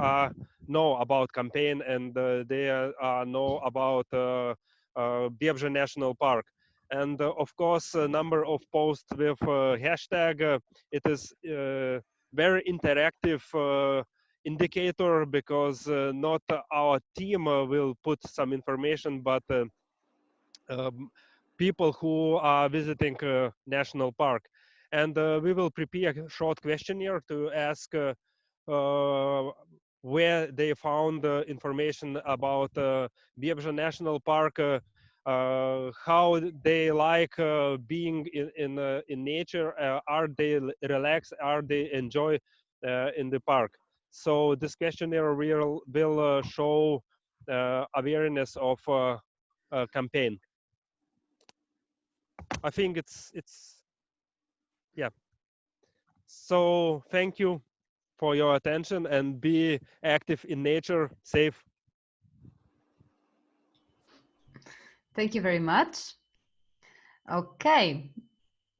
Speaker 2: know about campaign, and they know about Biebrzę National Park. And of course, a number of posts with hashtag, it is very interactive indicator, because not our team will put some information, but people who are visiting national park. And we will prepare a short questionnaire to ask where they found information about Biebrzę National Park, how they like being in nature, are they relaxed, are they enjoy in the park. So this questionnaire will show awareness of campaign. I think it's yeah. So thank you for your attention, and be active in nature, safe.
Speaker 1: Thank you very much. Okay.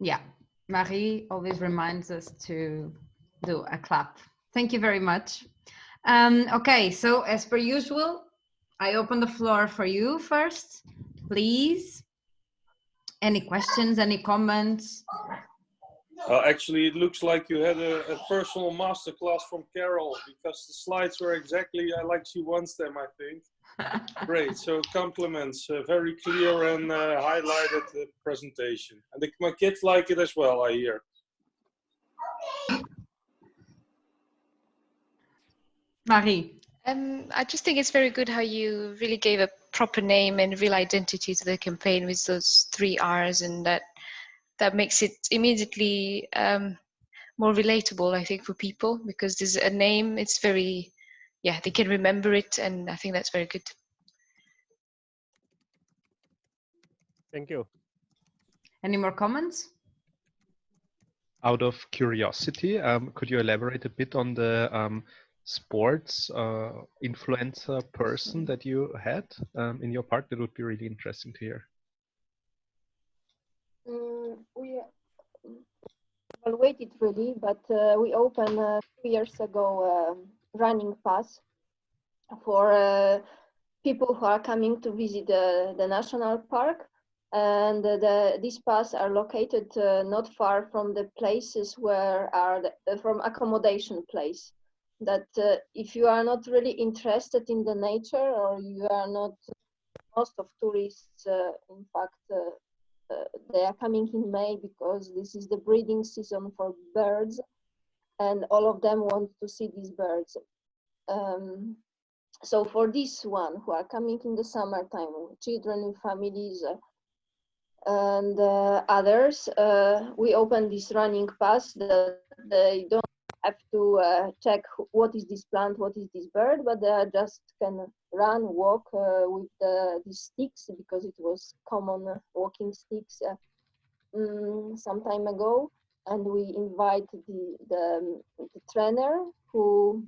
Speaker 1: Yeah, Marie always reminds us to do a clap. Thank you very much. Okay, so as per usual, I open the floor for you first, please. Any questions, any comments?
Speaker 8: Actually, it looks like you had a personal masterclass from Carol, because the slides were exactly like she wants them, I think. Great, so compliments, very clear and highlighted presentation. And my kids like it as well, I hear.
Speaker 1: Marie.
Speaker 9: I just think it's very good how you really gave a proper name and real identity to the campaign with those 3 R's, and that makes it immediately more relatable, I think, for people, because there's a name, it's very, yeah, they can remember it, and I think that's very good.
Speaker 2: Thank you.
Speaker 1: Any more comments?
Speaker 17: Out of curiosity, could you elaborate a bit on the sports influencer person that you had in your park? That would be really interesting to hear.
Speaker 19: We evaluated really, but we opened 2 years ago running pass for people who are coming to visit the national park, and these pass are located not far from the places where are from accommodation place. That if you are not really interested in the nature, or you are not, most of tourists in fact they are coming in May, because this is the breeding season for birds, and all of them want to see these birds. So for this one, who are coming in the summertime, children with families and others, we open this running pass that they don't have to check what is this plant, what is this bird, but they just can run, walk with these sticks, because it was common walking sticks some time ago. And we invite the trainer who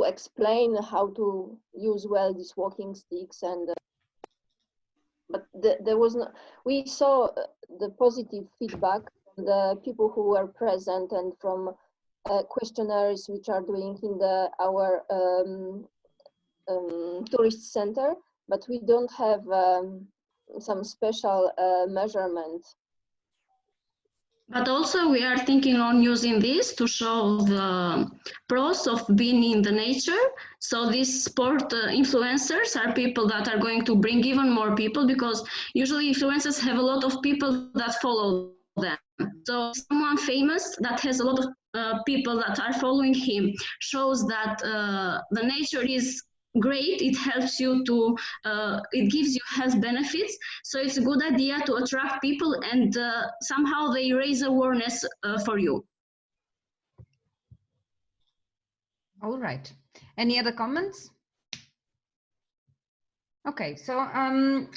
Speaker 19: explain how to use well these walking sticks. And but there was no, we saw the positive feedback from the people who were present and from questionnaires which are doing in our tourist center, but we don't have some special measurement.
Speaker 18: But also we are thinking on using this to show the pros of being in the nature. So these sport influencers are people that are going to bring even more people, because usually influencers have a lot of people that follow them. So someone famous that has a lot of people that are following him shows that the nature is great. It helps you to, it gives you health benefits. So it's a good idea to attract people, and somehow they raise awareness for you.
Speaker 1: All right. Any other comments? Okay, so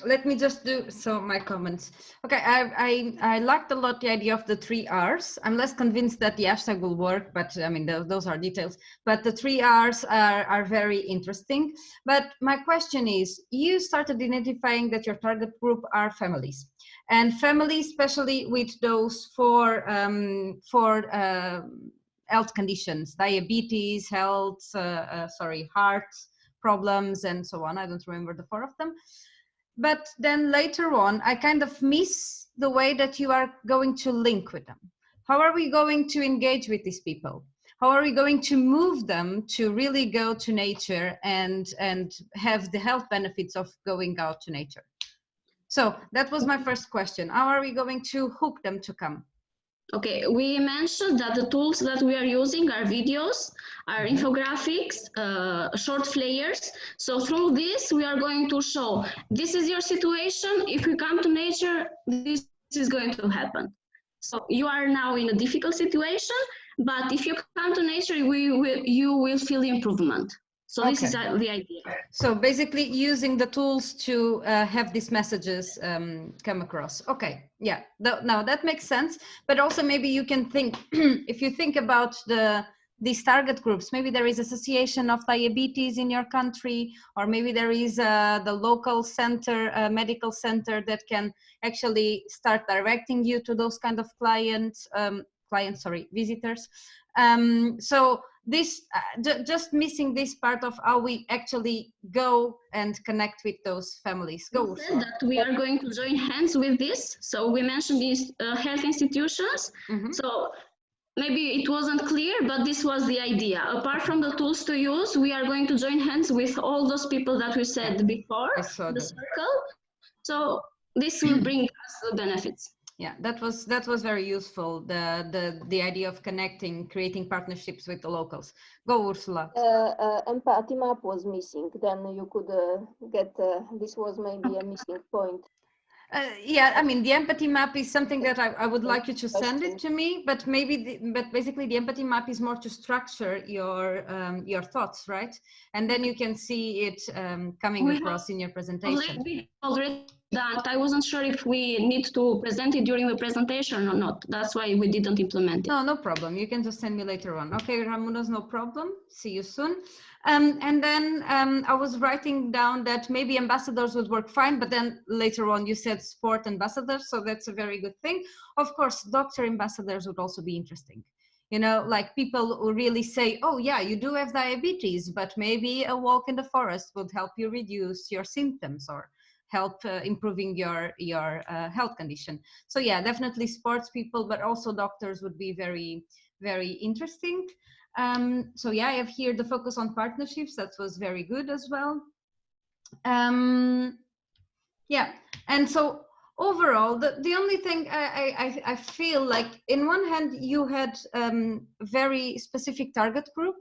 Speaker 1: let me just do my comments. Okay, I liked a lot the idea of the 3 R's. I'm less convinced that the hashtag will work, but I mean those are details. But the 3 R's are very interesting. But my question is, you started identifying that your target group are families, and families, especially with those for health conditions, diabetes, heart problems, and so on. I don't remember the 4 of them. But then later on, I kind of miss the way that you are going to link with them. How are we going to engage with these people? How are we going to move them to really go to nature and have the health benefits of going out to nature? So that was my first question. How are we going to hook them to come?
Speaker 18: Okay, we mentioned that the tools that we are using are videos, are infographics, short flyers. So through this, we are going to show, this is your situation. If you come to nature, this is going to happen. So you are now in a difficult situation, but if you come to nature, you will feel improvement. So this is the idea.
Speaker 1: So basically using the tools to have these messages come across. Okay, yeah, now that makes sense. But also maybe you can think, if you think about these target groups, maybe there is association of diabetes in your country, or maybe there is the local center, medical center that can actually start directing you to those kind of visitors. So this just missing this part of how we actually go and connect with those families. Go.
Speaker 18: That we are going to join hands with this. So we mentioned these health institutions. So maybe it wasn't clear, but this was the idea. Apart from the tools to use, we are going to join hands with all those people that we said before, the circle. So this will bring us the benefits.
Speaker 1: Yeah, that was very useful. The idea of connecting, creating partnerships with the locals. Go, Ursula.
Speaker 19: Empathy map was missing. Then you could get. This was maybe a missing point.
Speaker 1: Yeah, I mean the empathy map is something that I would like you to send it to me. But maybe, but basically the empathy map is more to structure your thoughts, right? And then you can see it coming across in your presentation.
Speaker 18: Already done. I wasn't sure if we need to present it during the presentation or not. That's why we didn't implement it.
Speaker 1: No problem. You can just send me later on. Okay, Ramunas, no problem. See you soon. And then I was writing down that maybe ambassadors would work fine, but then later on you said sport ambassadors, so that's a very good thing. Of course, doctor ambassadors would also be interesting. You know, like people who really say, oh yeah, you do have diabetes, but maybe a walk in the forest would help you reduce your symptoms or help improving your health condition. So yeah, definitely sports people, but also doctors would be very, very interesting. So yeah, I have here the focus on partnerships. That was very good as well. Yeah, and so overall, the only thing I feel like, in one hand, you had very specific target group,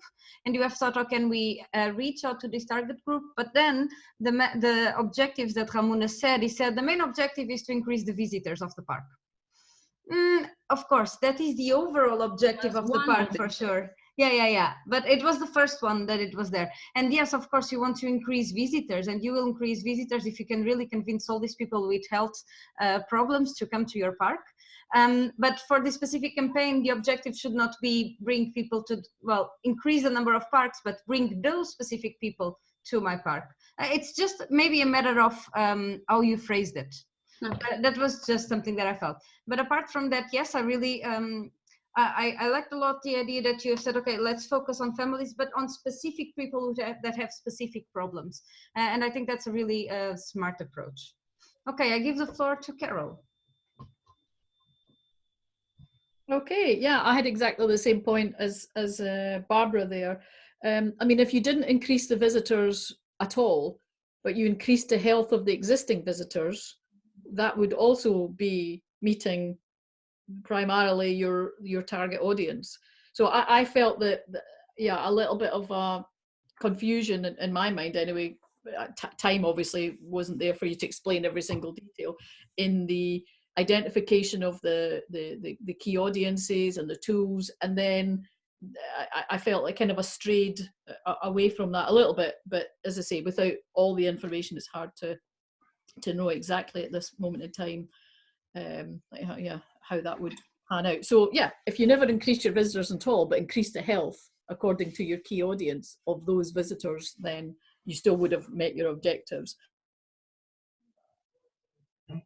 Speaker 1: and you have thought, how can we reach out to this target group? But then the objectives that Ramona said, he said the main objective is to increase the visitors of the park. Of course, that is the overall objective of the park for sure. Yeah. But it was the first one that it was there. And yes, of course, you want to increase visitors, and you will increase visitors if you can really convince all these people with health problems to come to your park. But for this specific campaign, the objective should not be bring people to, well, increase the number of parks, but bring those specific people to my park. It's just maybe a matter of how you phrased it.
Speaker 18: No.
Speaker 1: That was just something that I felt. But apart from that, yes, I really I liked a lot the idea that you said, okay, let's focus on families, but on specific people who that have specific problems. And I think that's a really smart approach. Okay, I give the floor to Carol.
Speaker 5: Okay, yeah, I had exactly the same point as Barbara there. I mean, if you didn't increase the visitors at all, but you increased the health of the existing visitors, that would also be meeting primarily your target audience. So I felt that, yeah, a little bit of confusion in my mind anyway. Time obviously wasn't there for you to explain every single detail in the identification of the key audiences and the tools, and then I felt like kind of I away from that a little bit. But as I say, without all the information, it's hard to know exactly at this moment in time, how that would pan out. So yeah, if you never increase your visitors at all, but increase the health according to your key audience of those visitors, then you still would have met your objectives.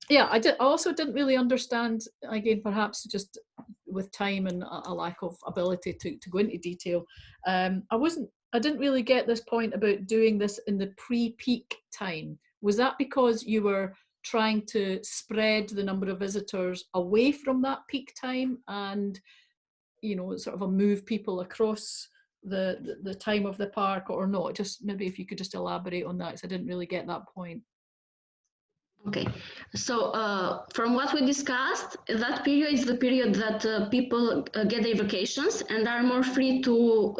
Speaker 5: Yeah, I also didn't really understand, again, perhaps just with time and a lack of ability to go into detail. I didn't really get this point about doing this in the pre-peak time. Was that because you were trying to spread the number of visitors away from that peak time and, you know, sort of move people across the time of the park, or not? Just maybe if you could just elaborate on that, because I didn't really get that point.
Speaker 18: Okay, so from what we discussed, that period is the period that people get their vacations and are more free to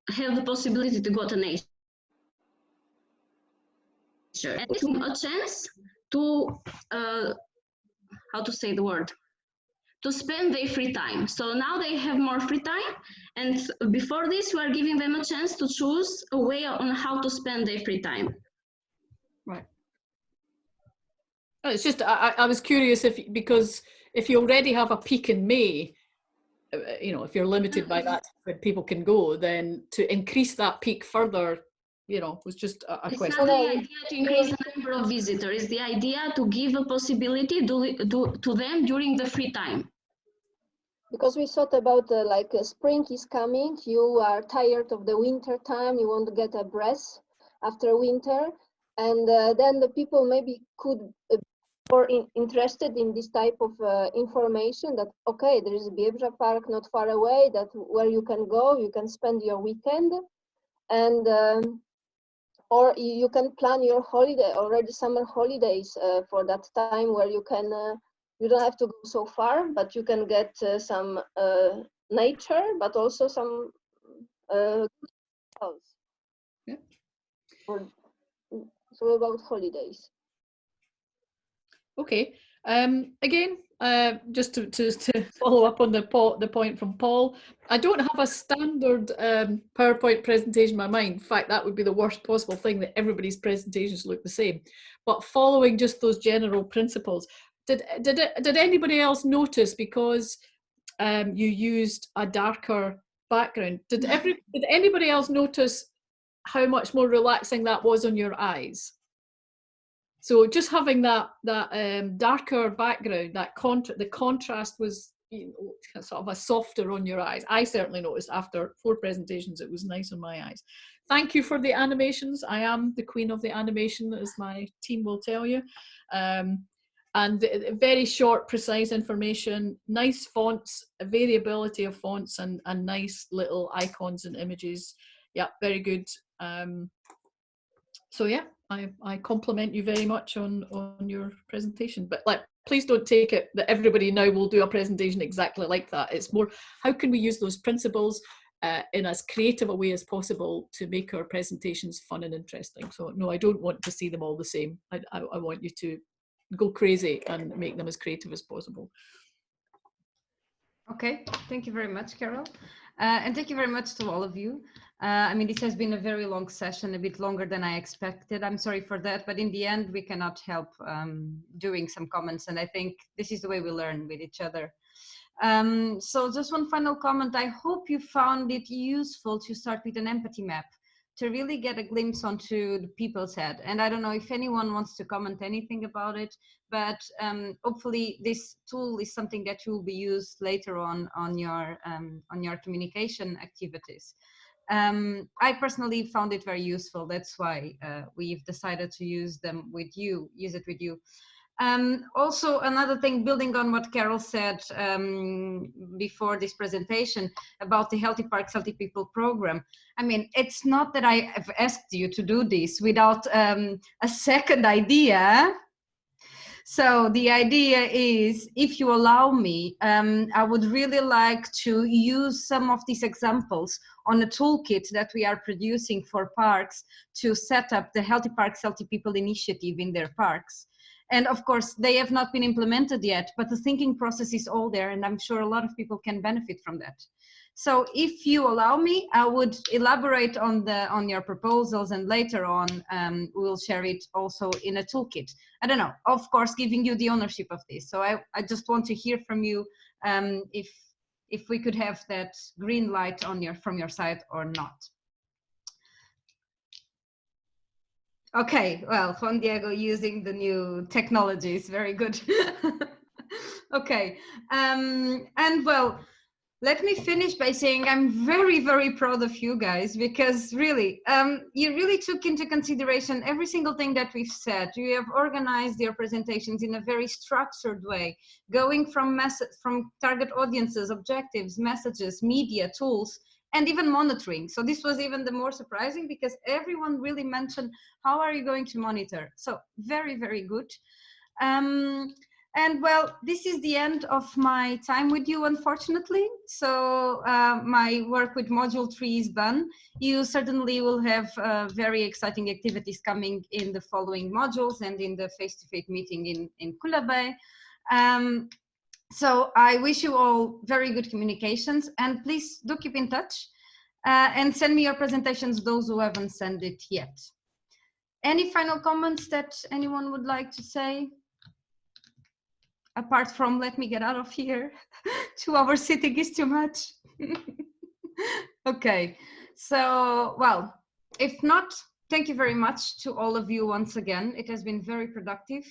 Speaker 18: have the possibility to go to nature. And give them a chance to, how to say the word, to spend their free time. So now they have more free time, and before this, we are giving them a chance to choose a way on how to spend their free time.
Speaker 5: Right. It's just, I was curious because if you already have a peak in May, you know, if you're limited by that when people can go, then to increase that peak further, you know, was just a question.
Speaker 18: It's not the idea to increase the number of visitors. It's the idea to give a possibility to them during the free time.
Speaker 19: Because we thought about like spring is coming, you are tired of the winter time, you want to get a breath after winter, and then the people maybe could be more interested in this type of information that, okay, there is a Biebrzα Park not far away, that where you can go, you can spend your weekend, and or you can plan your holiday, already summer holidays for that time, where you can you don't have to go so far, but you can get some nature, but also some house.
Speaker 5: Yeah.
Speaker 19: So about holidays.
Speaker 5: Okay. Again, just to follow up on the point from Paul, I don't have a standard PowerPoint presentation in my mind. In fact, that would be the worst possible thing, that everybody's presentations look the same. But following just those general principles, did anybody else notice, because you used a darker background, did anybody else notice how much more relaxing that was on your eyes? So just having that darker background, the contrast was, you know, sort of a softer on your eyes. I certainly noticed after 4 presentations, it was nice on my eyes. Thank you for the animations. I am the queen of the animation, as my team will tell you. And very short, precise information, nice fonts, a variability of fonts, and nice little icons and images. Yeah, very good. So yeah, I compliment you very much on your presentation. But like, please don't take it that everybody now will do a presentation exactly like that. It's more, how can we use those principles in as creative a way as possible to make our presentations fun and interesting. So no, I don't want to see them all the same. I want you to go crazy and make them as creative as possible.
Speaker 1: Okay, thank you very much, Carol. And thank you very much to all of you. I mean, this has been a very long session, a bit longer than I expected. I'm sorry for that, but in the end, we cannot help doing some comments. And I think this is the way we learn with each other. So just one final comment. I hope you found it useful to start with an empathy map to really get a glimpse onto the people's head. And I don't know if anyone wants to comment anything about it, but hopefully this tool is something that will be used later on your communication activities. I personally found it very useful. That's why we've decided to use it with you. Also, another thing, building on what Carol said before this presentation about the Healthy Parks, Healthy People program. I mean, it's not that I have asked you to do this without a second idea. So the idea is, if you allow me, I would really like to use some of these examples on a toolkit that we are producing for parks to set up the Healthy Parks, Healthy People initiative in their parks. And of course, they have not been implemented yet, but the thinking process is all there, and I'm sure a lot of people can benefit from that. So if you allow me, I would elaborate on your proposals, and later on we'll share it also in a toolkit. I don't know, of course, giving you the ownership of this. So I just want to hear from you if we could have that green light on from your side or not. Okay, well, Juan Diego using the new technologies, very good. Okay, and well, let me finish by saying I'm very, very proud of you guys, because really, you really took into consideration every single thing that we've said. You have organized your presentations in a very structured way, going from target audiences, objectives, messages, media, tools, and even monitoring. So this was even the more surprising, because everyone really mentioned, how are you going to monitor? So very, very good. And well, this is the end of my time with you, unfortunately. So my work with Module 3 is done. You certainly will have very exciting activities coming in the following modules and in the face-to-face meeting in Kullaberg. So I wish you all very good communications, and please do keep in touch and send me your presentations, those who haven't sent it yet. Any final comments that anyone would like to say? Apart from, let me get out of here. 2 hours sitting is too much. Okay, so, well, if not, thank you very much to all of you once again. It has been very productive.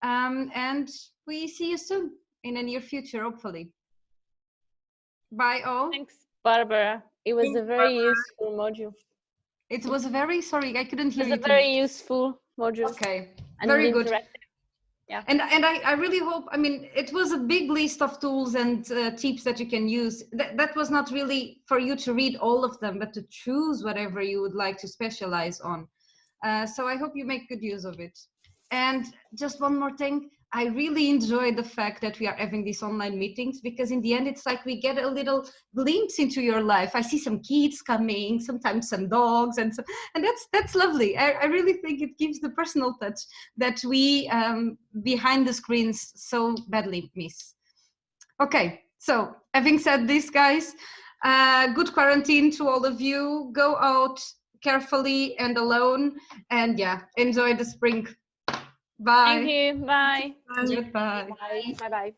Speaker 1: And we see you soon in the near future, hopefully. Bye all.
Speaker 15: Thanks, Barbara. It was a very useful module.
Speaker 1: It was a very, sorry, I couldn't hear you.
Speaker 15: It was a very useful module.
Speaker 1: Okay,
Speaker 15: and
Speaker 1: very good.
Speaker 15: Yeah.
Speaker 1: And I really hope, I mean, it was a big list of tools and tips that you can use. That was not really for you to read all of them, but to choose whatever you would like to specialize on. So I hope you make good use of it. And just one more thing, I really enjoy the fact that we are having these online meetings, because in the end, it's like we get a little glimpse into your life. I see some kids coming, sometimes some dogs, and that's lovely. I really think it gives the personal touch that we behind the screens so badly miss. Okay, so having said this, guys, good quarantine to all of you. Go out carefully and alone, and yeah, enjoy the spring. Bye.
Speaker 15: Thank you. Bye.
Speaker 1: Goodbye.
Speaker 15: Bye. Bye.